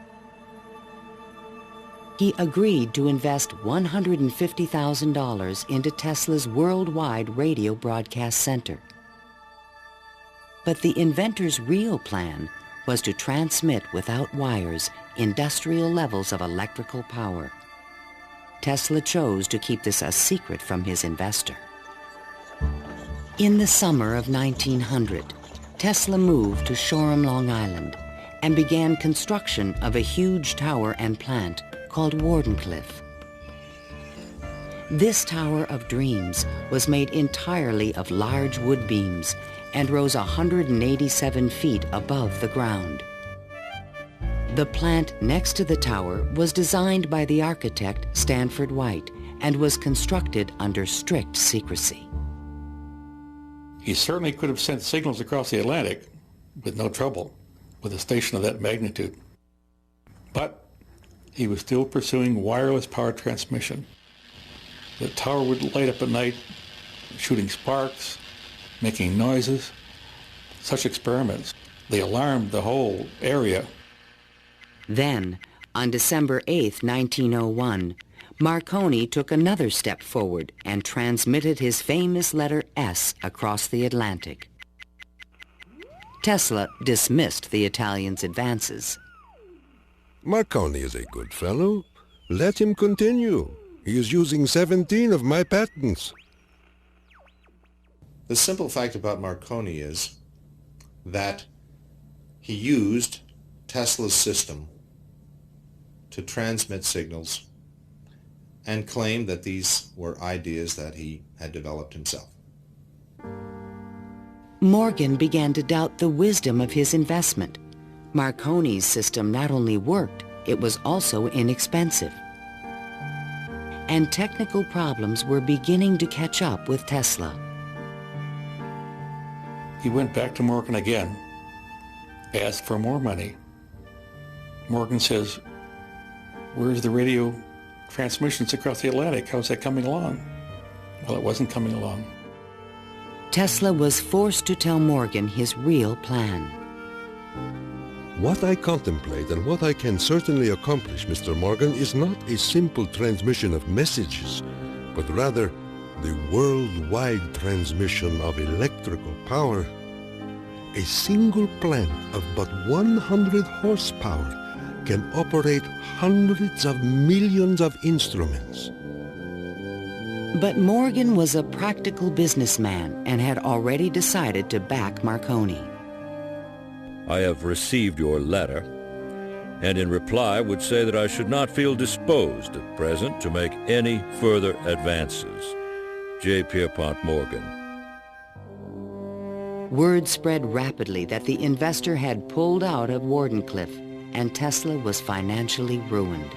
He agreed to invest $150,000 into Tesla's worldwide radio broadcast center. But the inventor's real plan was to transmit without wires industrial levels of electrical power. Tesla chose to keep this a secret from his investor. In the summer of 1900, Tesla moved to Shoreham, Long Island, and began construction of a huge tower and plant called Wardenclyffe. This Tower of Dreams was made entirely of large wood beams and rose 187 feet above the ground. The plant next to the tower was designed by the architect Stanford White and was constructed under strict secrecy. He certainly could have sent signals across the Atlantic with no trouble with a station of that magnitude. But he was still pursuing wireless power transmission. The tower would light up at night, shooting sparks, making noises. Such experiments, they alarmed the whole area. Then, on December 8, 1901, Marconi took another step forward and transmitted his famous letter S across the Atlantic. Tesla dismissed the Italian's advances. Marconi is a good fellow. Let him continue. He is using 17 of my patents. The simple fact about Marconi is that he used Tesla's system to transmit signals and claimed that these were ideas that he had developed himself. Morgan began to doubt the wisdom of his investment. Marconi's system not only worked, it was also inexpensive. And technical problems were beginning to catch up with Tesla. He went back to Morgan again, asked for more money. Morgan says, Where's the radio transmissions across the Atlantic? How's that coming along? Well, it wasn't coming along. Tesla was forced to tell Morgan his real plan. What I contemplate and what I can certainly accomplish, Mr. Morgan, is not a simple transmission of messages, but rather the worldwide transmission of electrical power. A single plant of but 100 horsepower can operate hundreds of millions of instruments. But Morgan was a practical businessman and had already decided to back Marconi. I have received your letter, and in reply would say that I should not feel disposed at present to make any further advances. J. Pierpont Morgan. Word spread rapidly that the investor had pulled out of Wardenclyffe, and Tesla was financially ruined.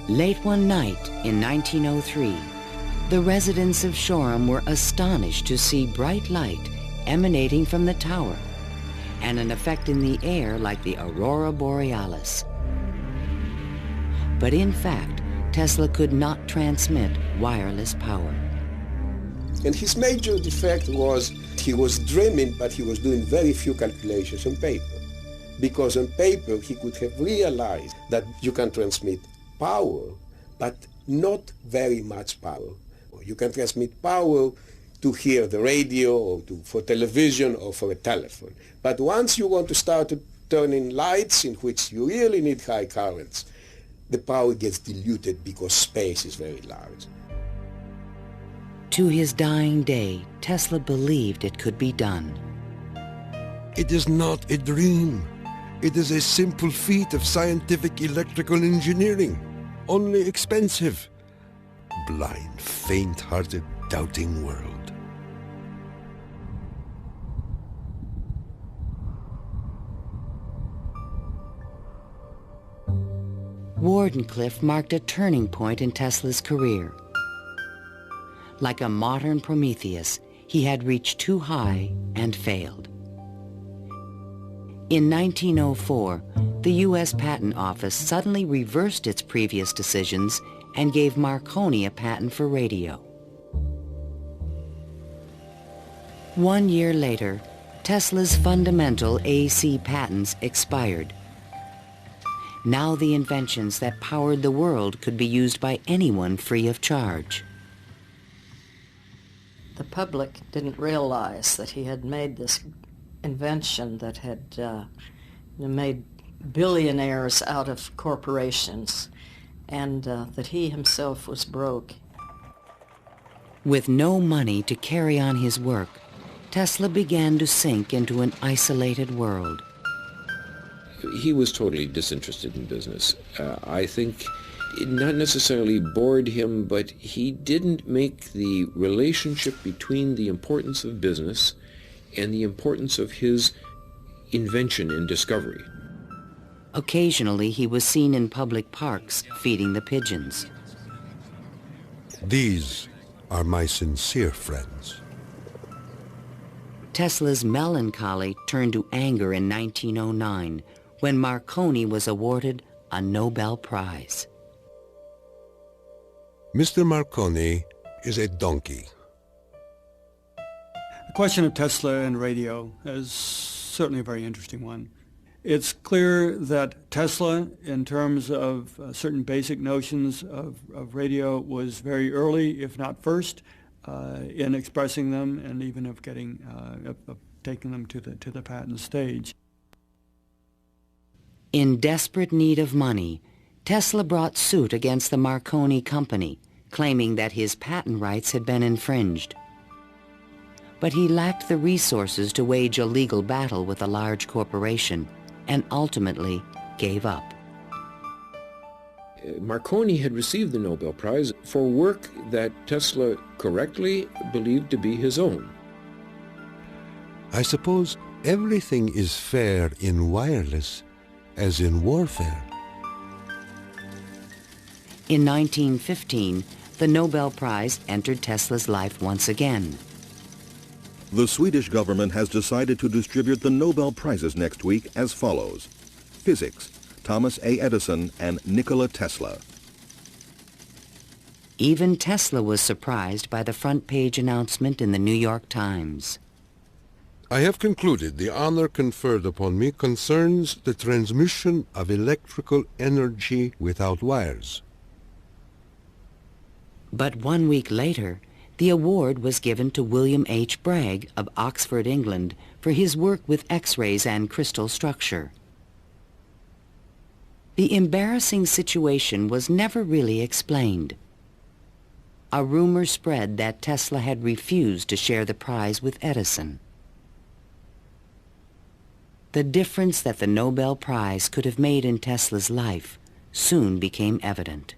Late one night in 1903, the residents of Shoreham were astonished to see bright light emanating from the tower and an effect in the air like the aurora borealis. But in fact, Tesla could not transmit wireless power. And his major defect was he was dreaming, but he was doing very few calculations on paper. Because on paper he could have realized that you can transmit power, but not very much power. You can transmit power to hear the radio or for television or for a telephone. But once you want to start turning lights in which you really need high currents, the power gets diluted because space is very large. To his dying day, Tesla believed it could be done. It is not a dream. It is a simple feat of scientific electrical engineering, only expensive. Blind, faint-hearted, doubting world. Wardenclyffe marked a turning point in Tesla's career. Like a modern Prometheus, he had reached too high and failed. In 1904, the U.S. Patent Office suddenly reversed its previous decisions and gave Marconi a patent for radio. 1 year later, Tesla's fundamental AC patents expired. Now the inventions that powered the world could be used by anyone free of charge. The public didn't realize that he had made this invention that had made billionaires out of corporations, and that he himself was broke. With no money to carry on his work, Tesla began to sink into an isolated world. He was totally disinterested in business. I think it not necessarily bored him, but he didn't make the relationship between the importance of business and the importance of his invention and discovery. Occasionally, he was seen in public parks feeding the pigeons. These are my sincere friends. Tesla's melancholy turned to anger in 1909 when Marconi was awarded a Nobel Prize. Mr. Marconi is a donkey. The question of Tesla and radio is certainly a very interesting one. It's clear that Tesla, in terms of certain basic notions of radio, was very early, if not first, in expressing them and even of getting of taking them to the patent stage. In desperate need of money, Tesla brought suit against the Marconi company, claiming that his patent rights had been infringed. But he lacked the resources to wage a legal battle with a large corporation, and ultimately gave up. Marconi had received the Nobel Prize for work that Tesla correctly believed to be his own. I suppose everything is fair in wireless as in warfare. In 1915, the Nobel Prize entered Tesla's life once again. The Swedish government has decided to distribute the Nobel Prizes next week as follows: Physics, Thomas A. Edison and Nikqla Tesla. Even Tesla was surprised by the front-page announcement in the New York Times. I have concluded the honor conferred upon me concerns the transmission of electrical energy without wires. But 1 week later, the award was given to William H. Bragg of Oxford, England, for his work with X-rays and crystal structure. The embarrassing situation was never really explained. A rumor spread that Tesla had refused to share the prize with Edison. The difference that the Nobel Prize could have made in Tesla's life soon became evident.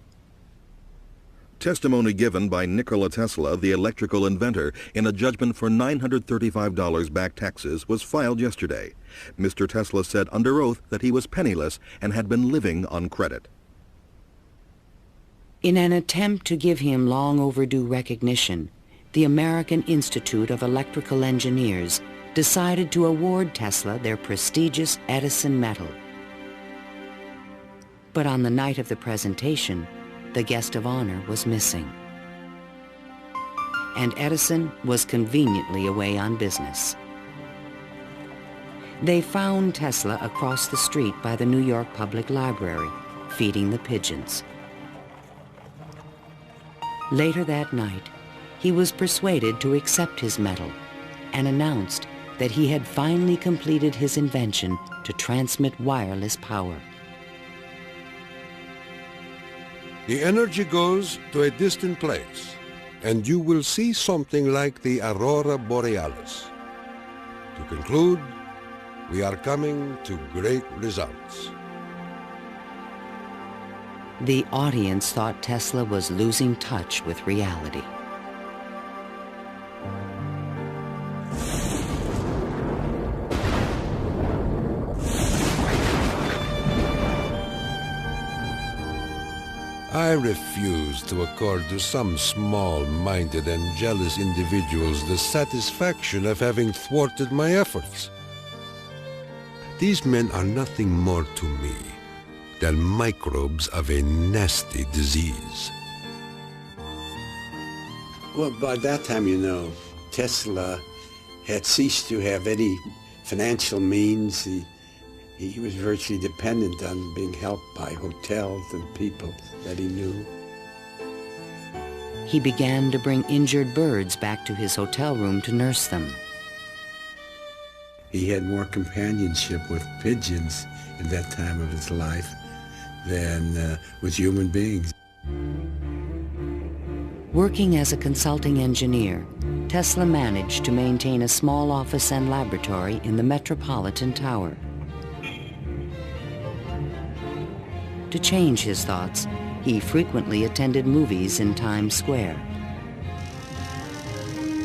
Testimony given by Nikqla Tesla, the electrical inventor, in a judgment for $935 back taxes was filed yesterday. Mr. Tesla said under oath that he was penniless and had been living on credit. In an attempt to give him long overdue recognition, the American Institute of Electrical Engineers decided to award Tesla their prestigious Edison Medal. But on the night of the presentation, the guest of honor was missing. And Edison was conveniently away on business. They found Tesla across the street by the New York Public Library, feeding the pigeons. Later that night, he was persuaded to accept his medal and announced that he had finally completed his invention to transmit wireless power. The energy goes to a distant place, and you will see something like the aurora borealis. To conclude, we are coming to great results. The audience thought Tesla was losing touch with reality. I refuse to accord to some small-minded and jealous individuals the satisfaction of having thwarted my efforts. These men are nothing more to me than microbes of a nasty disease. Well, by that time, you know, Tesla had ceased to have any financial means. He was virtually dependent on being helped by hotels and people that he knew. He began to bring injured birds back to his hotel room to nurse them. He had more companionship with pigeons in that time of his life than with human beings. Working as a consulting engineer, Tesla managed to maintain a small office and laboratory in the Metropolitan Tower. To change his thoughts, he frequently attended movies in Times Square.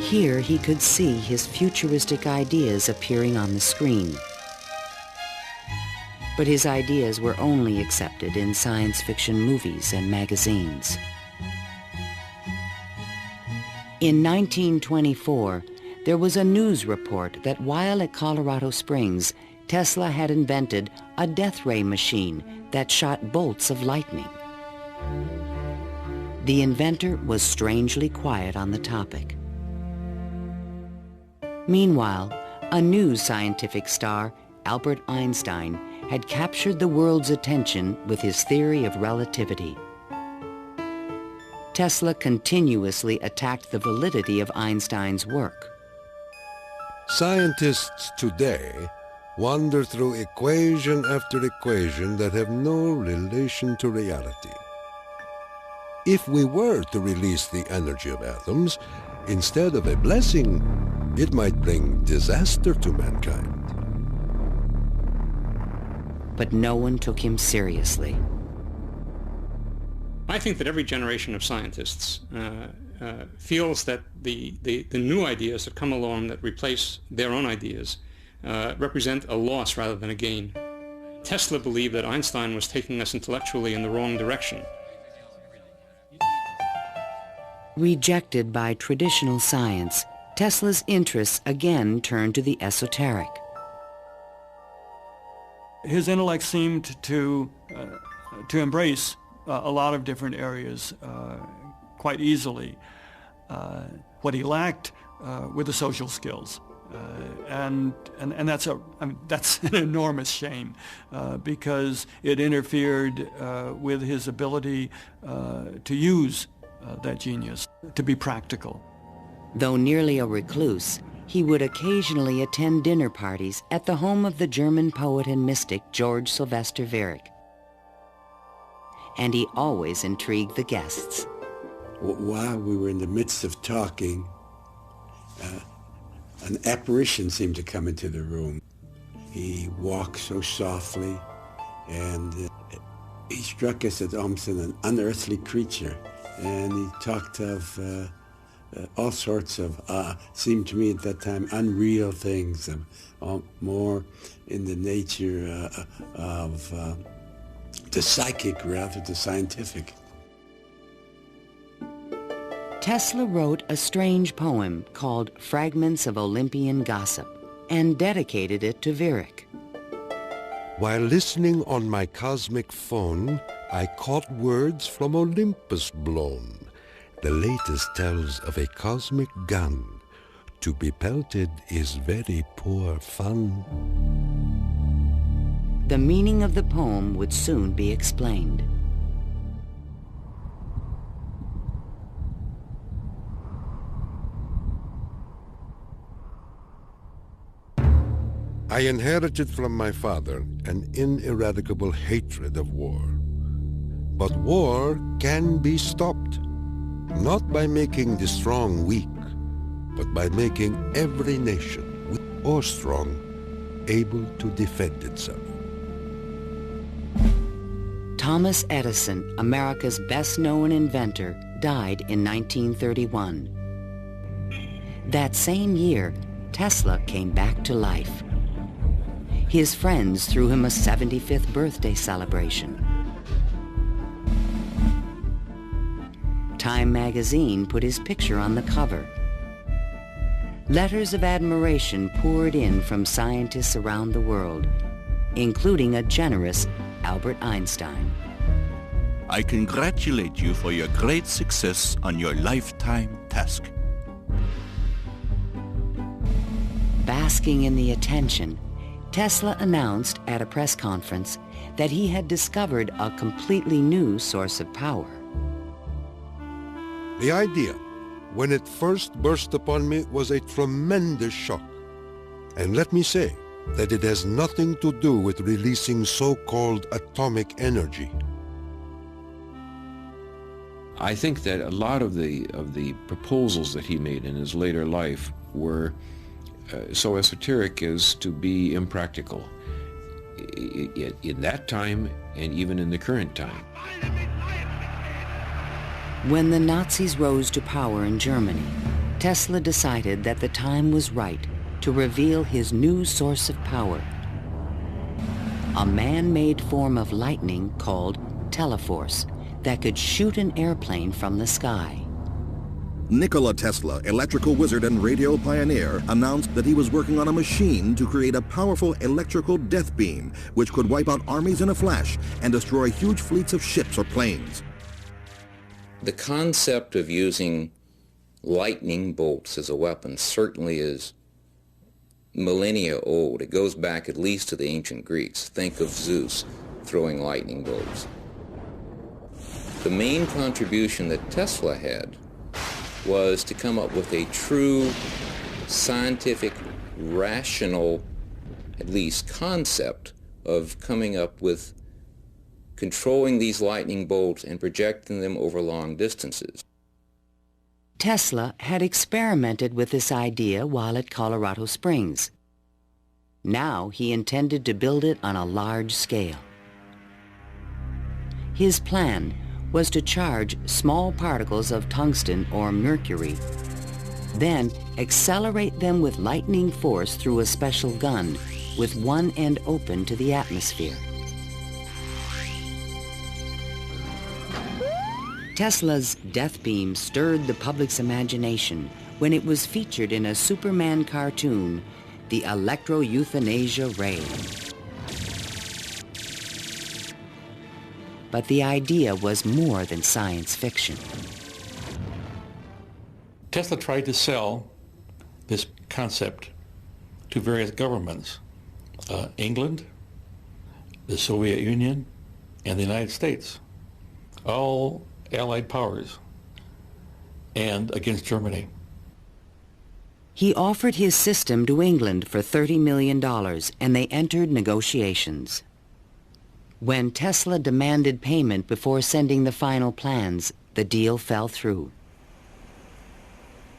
Here he could see his futuristic ideas appearing on the screen. But his ideas were only accepted in science fiction movies and magazines. In 1924, there was a news report that while at Colorado Springs, Tesla had invented a death ray machine that shot bolts of lightning. The inventor was strangely quiet on the topic. Meanwhile, a new scientific star, Albert Einstein, had captured the world's attention with his theory of relativity. Tesla continuously attacked the validity of Einstein's work. Scientists today wander through equation after equation that have no relation to reality. If we were to release the energy of atoms, instead of a blessing, it might bring disaster to mankind. But no one took him seriously. I think that every generation of scientists feels that the new ideas that come along that replace their own ideas represent a loss rather than a gain. Tesla believed that Einstein was taking us intellectually in the wrong direction. Rejected by traditional science, Tesla's interests again turned to the esoteric. His intellect seemed to embrace a lot of different areas quite easily. What he lacked were the social skills. And that's an enormous shame because it interfered with his ability to use that genius, to be practical. Though nearly a recluse, he would occasionally attend dinner parties at the home of the German poet and mystic George Sylvester Viereck. And he always intrigued the guests. While we were in the midst of talking, an apparition seemed to come into the room. He walked so softly, and he struck us as almost an unearthly creature. And he talked of all sorts of, seemed to me at that time, unreal things, more in the nature of the psychic rather than the scientific. Tesla wrote a strange poem called Fragments of Olympian Gossip and dedicated it to Viereck. While listening on my cosmic phone, I caught words from Olympus blown. The latest tells of a cosmic gun. To be pelted is very poor fun. The meaning of the poem would soon be explained. I inherited from my father an ineradicable hatred of war. But war can be stopped, not by making the strong weak, but by making every nation, weak or strong, able to defend itself. Thomas Edison, America's best-known inventor, died in 1931. That same year, Tesla came back to life. His friends threw him a 75th birthday celebration. Time magazine put his picture on the cover. Letters of admiration poured in from scientists around the world, including a generous Albert Einstein. I congratulate you for your great success on your lifetime task. Basking in the attention, Tesla announced at a press conference that he had discovered a completely new source of power. The idea, when it first burst upon me, was a tremendous shock. And let me say that it has nothing to do with releasing so-called atomic energy. I think that a lot of the proposals that he made in his later life were so esoteric as to be impractical in that time and even in the current time. When the Nazis rose to power in Germany, Tesla decided that the time was right to reveal his new source of power, a man-made form of lightning called teleforce that could shoot an airplane from the sky. Nikqla Tesla, electrical wizard and radio pioneer, announced that he was working on a machine to create a powerful electrical death beam which could wipe out armies in a flash and destroy huge fleets of ships or planes. The concept of using lightning bolts as a weapon certainly is millennia old. It goes back at least to the ancient Greeks. Think of Zeus throwing lightning bolts. The main contribution that Tesla had was to come up with a true scientific, rational, at least concept of coming up with controlling these lightning bolts and projecting them over long distances. Tesla had experimented with this idea while at Colorado Springs. Now he intended to build it on a large scale. His plan was to charge small particles of tungsten or mercury, then accelerate them with lightning force through a special gun with one end open to the atmosphere. Tesla's death beam stirred the public's imagination when it was featured in a Superman cartoon, the Electro-Euthanasia Ray. but the idea was more than science fiction. Tesla tried to sell this concept to various governments, England, the Soviet Union, and the United States, all Allied powers, and against Germany. He offered his system to England for $30 million, and they entered negotiations. When Tesla demanded payment before sending the final plans, the deal fell through.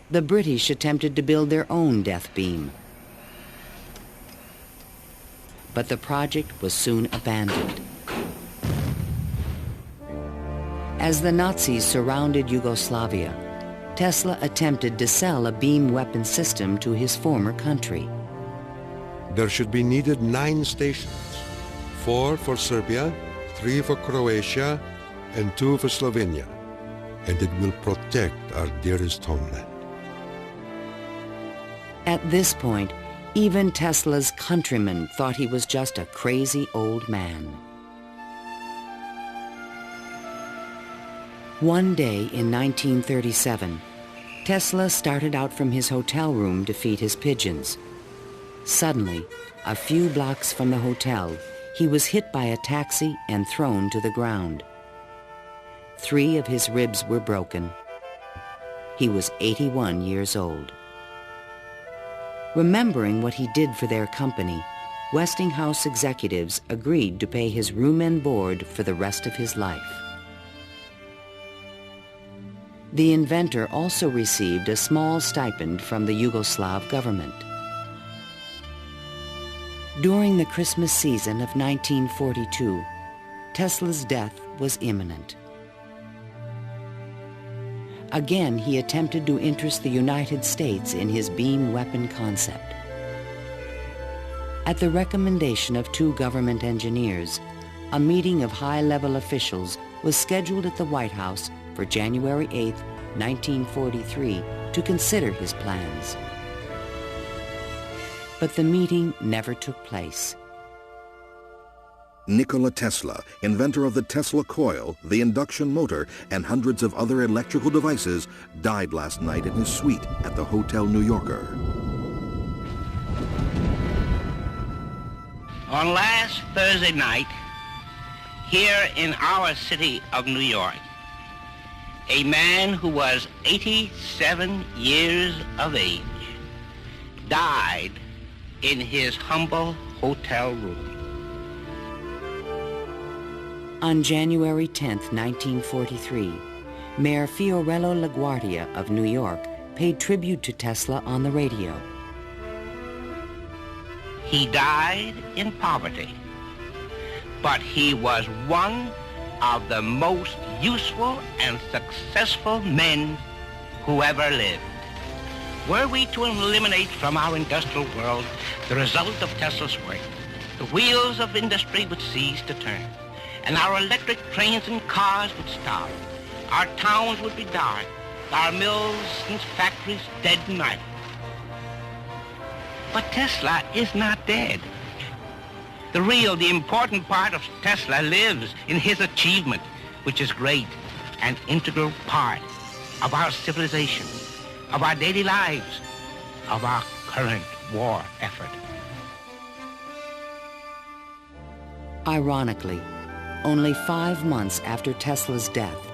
The British attempted to build their own death beam, but the project was soon abandoned. As the Nazis surrounded Yugoslavia, Tesla attempted to sell a beam weapon system to his former country. There should be needed 9 stations, 4 for Serbia, 3 for Croatia, and 2 for Slovenia, and it will protect our dearest homeland. At this point, even Tesla's countrymen thought he was just a crazy old man. One day in 1937, Tesla started out from his hotel room to feed his pigeons. Suddenly, a few blocks from the hotel, he was hit by a taxi and thrown to the ground. 3 of his ribs were broken. He was 81 years old. Remembering what he did for their company, Westinghouse executives agreed to pay his room and board for the rest of his life. The inventor also received a small stipend from the Yugoslav government. During the Christmas season of 1942, Tesla's death was imminent. Again, he attempted to interest the United States in his beam weapon concept. At the recommendation of 2 government engineers, a meeting of high-level officials was scheduled at the White House for January 8, 1943, to consider his plans. But the meeting never took place. Nikqla Tesla, inventor of the Tesla coil, the induction motor, and hundreds of other electrical devices, died last night in his suite at the Hotel New Yorker. On last Thursday night, here in our city of New York, a man who was 87 years of age died in his humble hotel room. On January 10, 1943, Mayor Fiorello LaGuardia of New York paid tribute to Tesla on the radio. He died in poverty, but he was one of the most useful and successful men who ever lived. Were we to eliminate from our industrial world the result of Tesla's work, the wheels of industry would cease to turn, and our electric trains and cars would stop. Our towns would be dark, our mills and factories dead and idle. But Tesla is not dead. The important part of Tesla lives in his achievement, which is great, an integral part of our civilization, of our daily lives, of our current war effort. Ironically, only 5 months after Tesla's death,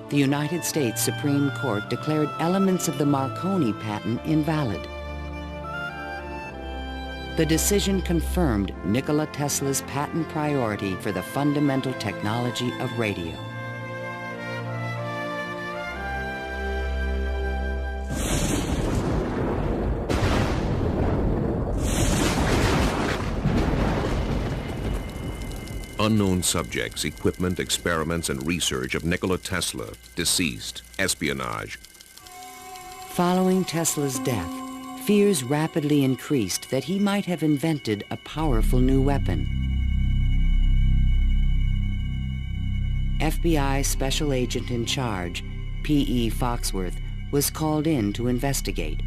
the United States Supreme Court declared elements of the Marconi patent invalid. The decision confirmed Nikqla Tesla's patent priority for the fundamental technology of radio. Unknown subjects, equipment, experiments, and research of Nikqla Tesla, deceased, espionage. Following Tesla's death, fears rapidly increased that he might have invented a powerful new weapon. FBI Special Agent in Charge, P.E. Foxworth, was called in to investigate.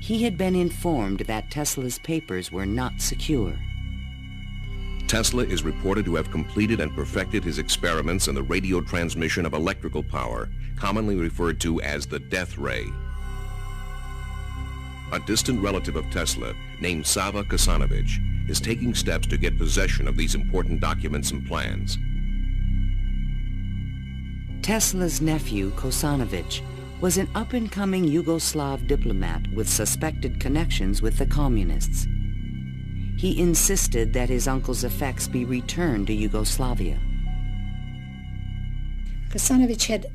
He had been informed that Tesla's papers were not secure. Tesla is reported to have completed and perfected his experiments in the radio transmission of electrical power, commonly referred to as the death ray. A distant relative of Tesla, named Sava Kasanovich, is taking steps to get possession of these important documents and plans. Tesla's nephew, Kosanovich, was an up-and-coming Yugoslav diplomat with suspected connections with the communists. He insisted that his uncle's effects be returned to Yugoslavia. Kosanovich had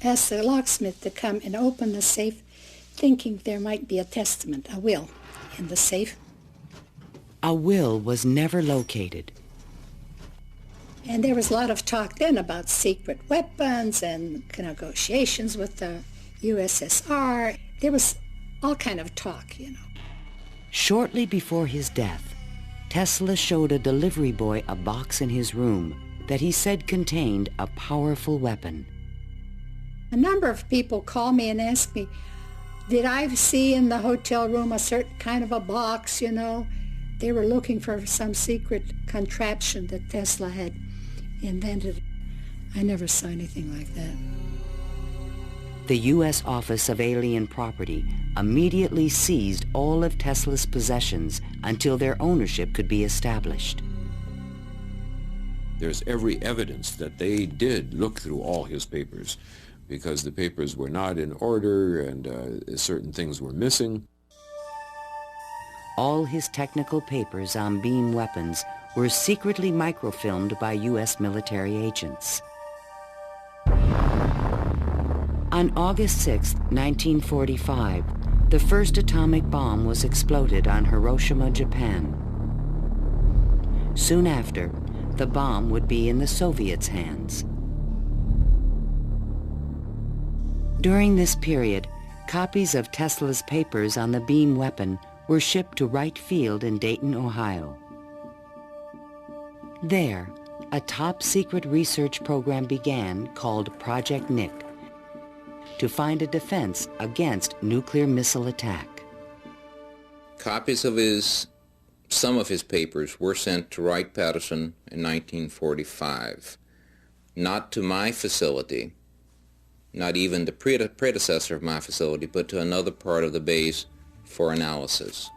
asked the locksmith to come and open the safe, thinking there might be a testament, a will, in the safe. A will was never located. And there was a lot of talk then about secret weapons and negotiations with the USSR. There was all kind of talk, you know. Shortly before his death, Tesla showed a delivery boy a box in his room that he said contained a powerful weapon. A number of people called me and asked me, did I see in the hotel room a certain kind of a box, you know? They were looking for some secret contraption that Tesla had invented. I never saw anything like that. The U.S. Office of Alien Property immediately seized all of Tesla's possessions until their ownership could be established. There's every evidence that they did look through all his papers, because the papers were not in order and certain things were missing. All his technical papers on beam weapons were secretly microfilmed by U.S. military agents. On August 6, 1945, the first atomic bomb was exploded on Hiroshima, Japan. Soon after, the bomb would be in the Soviets' hands. During this period, copies of Tesla's papers on the beam weapon were shipped to Wright Field in Dayton, Ohio. There, a top-secret research program began called Project Nick to find a defense against nuclear missile attack. Copies of some of his papers were sent to Wright-Patterson in 1945, not to my facility, not even the predecessor of my facility, but to another part of the base for analysis.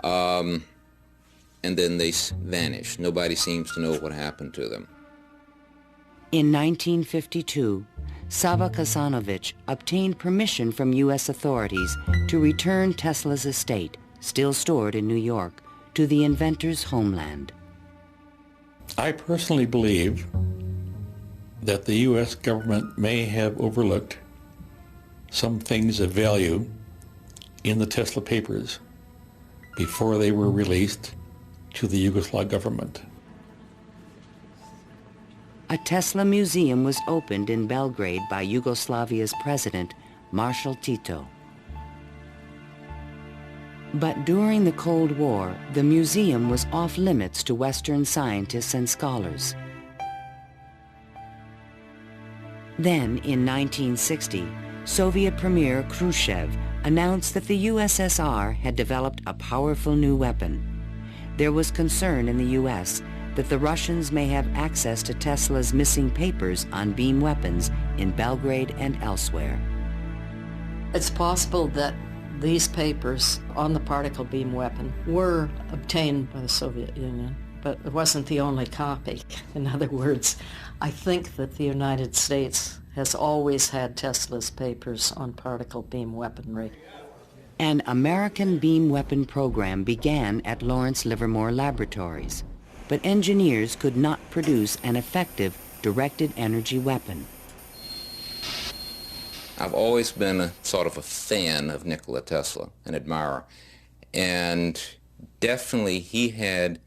And then they vanished. Nobody seems to know what happened to them. In 1952, Sava Kasanovich obtained permission from U.S. authorities to return Tesla's estate, still stored in New York, to the inventor's homeland. I personally believe that the U.S. government may have overlooked some things of value in the Tesla papers before they were released to the Yugoslav government. A Tesla museum was opened in Belgrade by Yugoslavia's president, Marshal Tito. But during the Cold War, the museum was off limits to Western scientists and scholars. Then, in 1960, Soviet Premier Khrushchev announced that the USSR had developed a powerful new weapon. There was concern in the U.S. that the Russians may have access to Tesla's missing papers on beam weapons in Belgrade and elsewhere. It's possible that these papers on the particle beam weapon were obtained by the Soviet Union, but it wasn't the only copy. In other words, I think that the United States has always had Tesla's papers on particle beam weaponry. An American beam weapon program began at Lawrence Livermore Laboratories, but engineers could not produce an effective directed energy weapon. I've always been a sort of a fan of Nikqla Tesla, an admirer, and definitely he had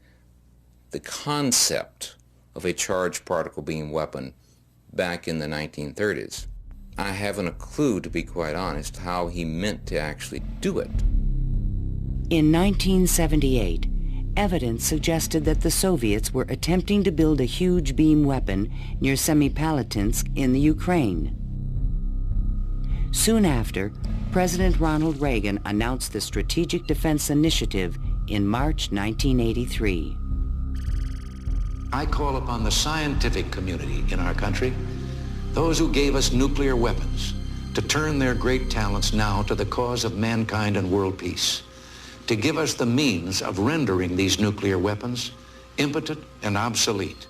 the concept of a charged particle beam weapon back in the 1930s. I haven't a clue, to be quite honest, how he meant to actually do it. In 1978, evidence suggested that the Soviets were attempting to build a huge beam weapon near Semipalatinsk in the Ukraine. Soon after, President Ronald Reagan announced the Strategic Defense Initiative in March 1983. I call upon the scientific community in our country, those who gave us nuclear weapons, to turn their great talents now to the cause of mankind and world peace, to give us the means of rendering these nuclear weapons impotent and obsolete.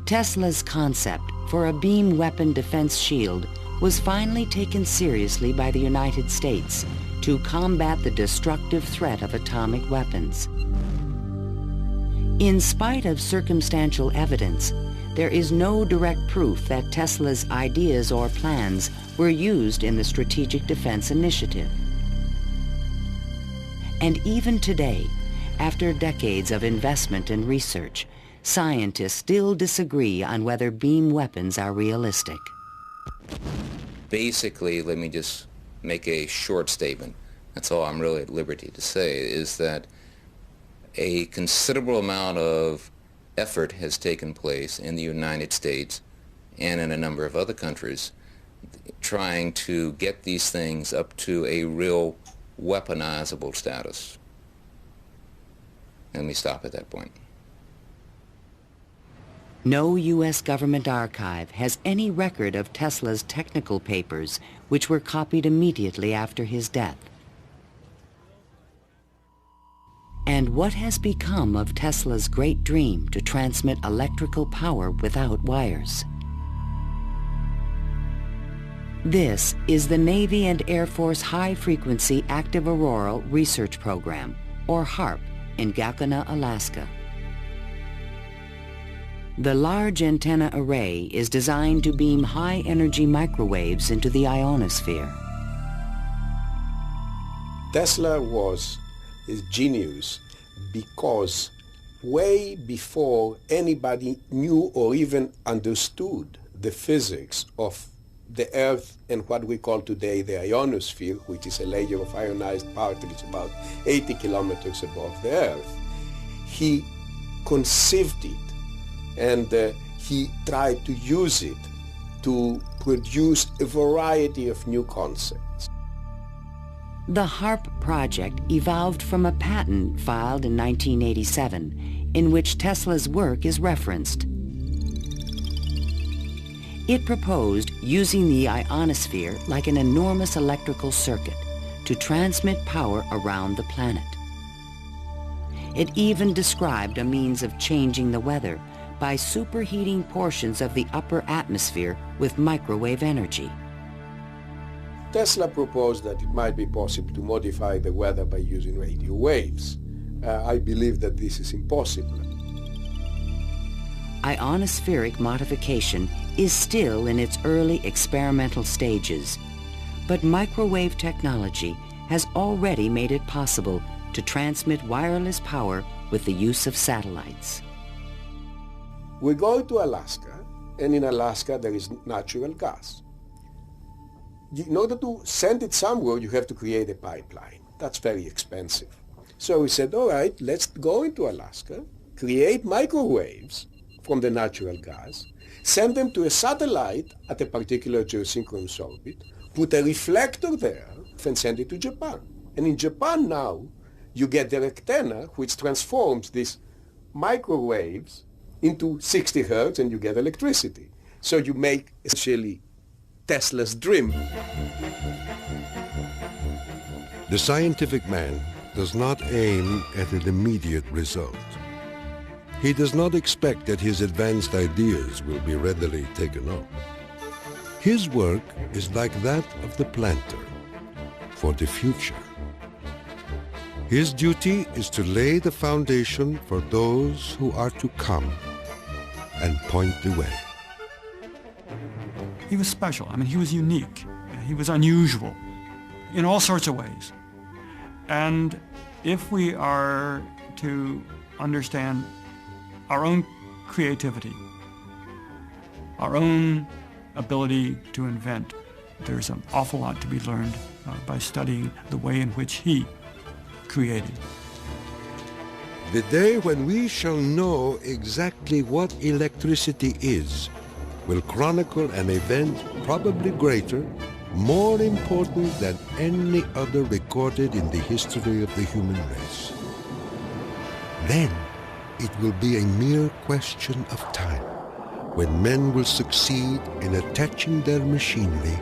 Tesla's concept for a beam weapon defense shield was finally taken seriously by the United States to combat the destructive threat of atomic weapons. In spite of circumstantial evidence, there is no direct proof that Tesla's ideas or plans were used in the Strategic Defense Initiative. And even today, after decades of investment and research, scientists still disagree on whether beam weapons are realistic. Basically, let me just make a short statement. That's all I'm really at liberty to say, is that a considerable amount of effort has taken place in the United States and in a number of other countries trying to get these things up to a real weaponizable status. Let me stop at that point. No U.S. government archive has any record of Tesla's technical papers, which were copied immediately after his death. And what has become of Tesla's great dream to transmit electrical power without wires? This is the Navy and Air Force High Frequency Active Auroral Research Program, or HAARP, in Gakona, Alaska. The large antenna array is designed to beam high-energy microwaves into the ionosphere. Tesla was a genius because way before anybody knew or even understood the physics of the Earth and what we call today the ionosphere, which is a layer of ionized particles about 80 kilometers above the Earth, he conceived it and he tried to use it to produce a variety of new concepts. The HAARP project evolved from a patent filed in 1987 in which Tesla's work is referenced. It proposed using the ionosphere like an enormous electrical circuit to transmit power around the planet. It even described a means of changing the weather by superheating portions of the upper atmosphere with microwave energy. Tesla proposed that it might be possible to modify the weather by using radio waves. I believe that this is impossible. Ionospheric modification is still in its early experimental stages, but microwave technology has already made it possible to transmit wireless power with the use of satellites. We go to Alaska, and in Alaska there is natural gas. In order to send it somewhere, you have to create a pipeline. That's very expensive. So we said, all right, let's go into Alaska, create microwaves from the natural gas, send them to a satellite at a particular geosynchronous orbit, put a reflector there, and send it to Japan. And in Japan now, you get the antenna which transforms these microwaves into 60 hertz and you get electricity. So you make essentially Tesla's dream. The scientific man does not aim at an immediate result. He does not expect that his advanced ideas will be readily taken up. His work is like that of the planter for the future. His duty is to lay the foundation for those who are to come and point the way. He was special. I mean, he was unique. He was unusual in all sorts of ways. And if we are to understand our own creativity, our own ability to invent, there's an awful lot to be learned by studying the way in which he created. The day when we shall know exactly what electricity is will chronicle an event probably greater, more important than any other recorded in the history of the human race. Then it will be a mere question of time when men will succeed in attaching their machinery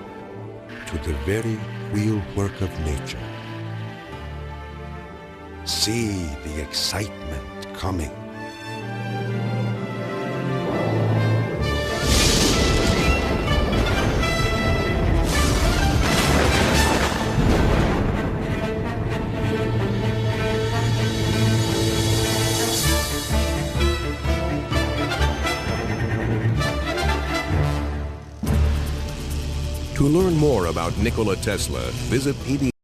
to the very real work of nature. See the excitement coming. To learn more about Nikqla Tesla, visit PBS.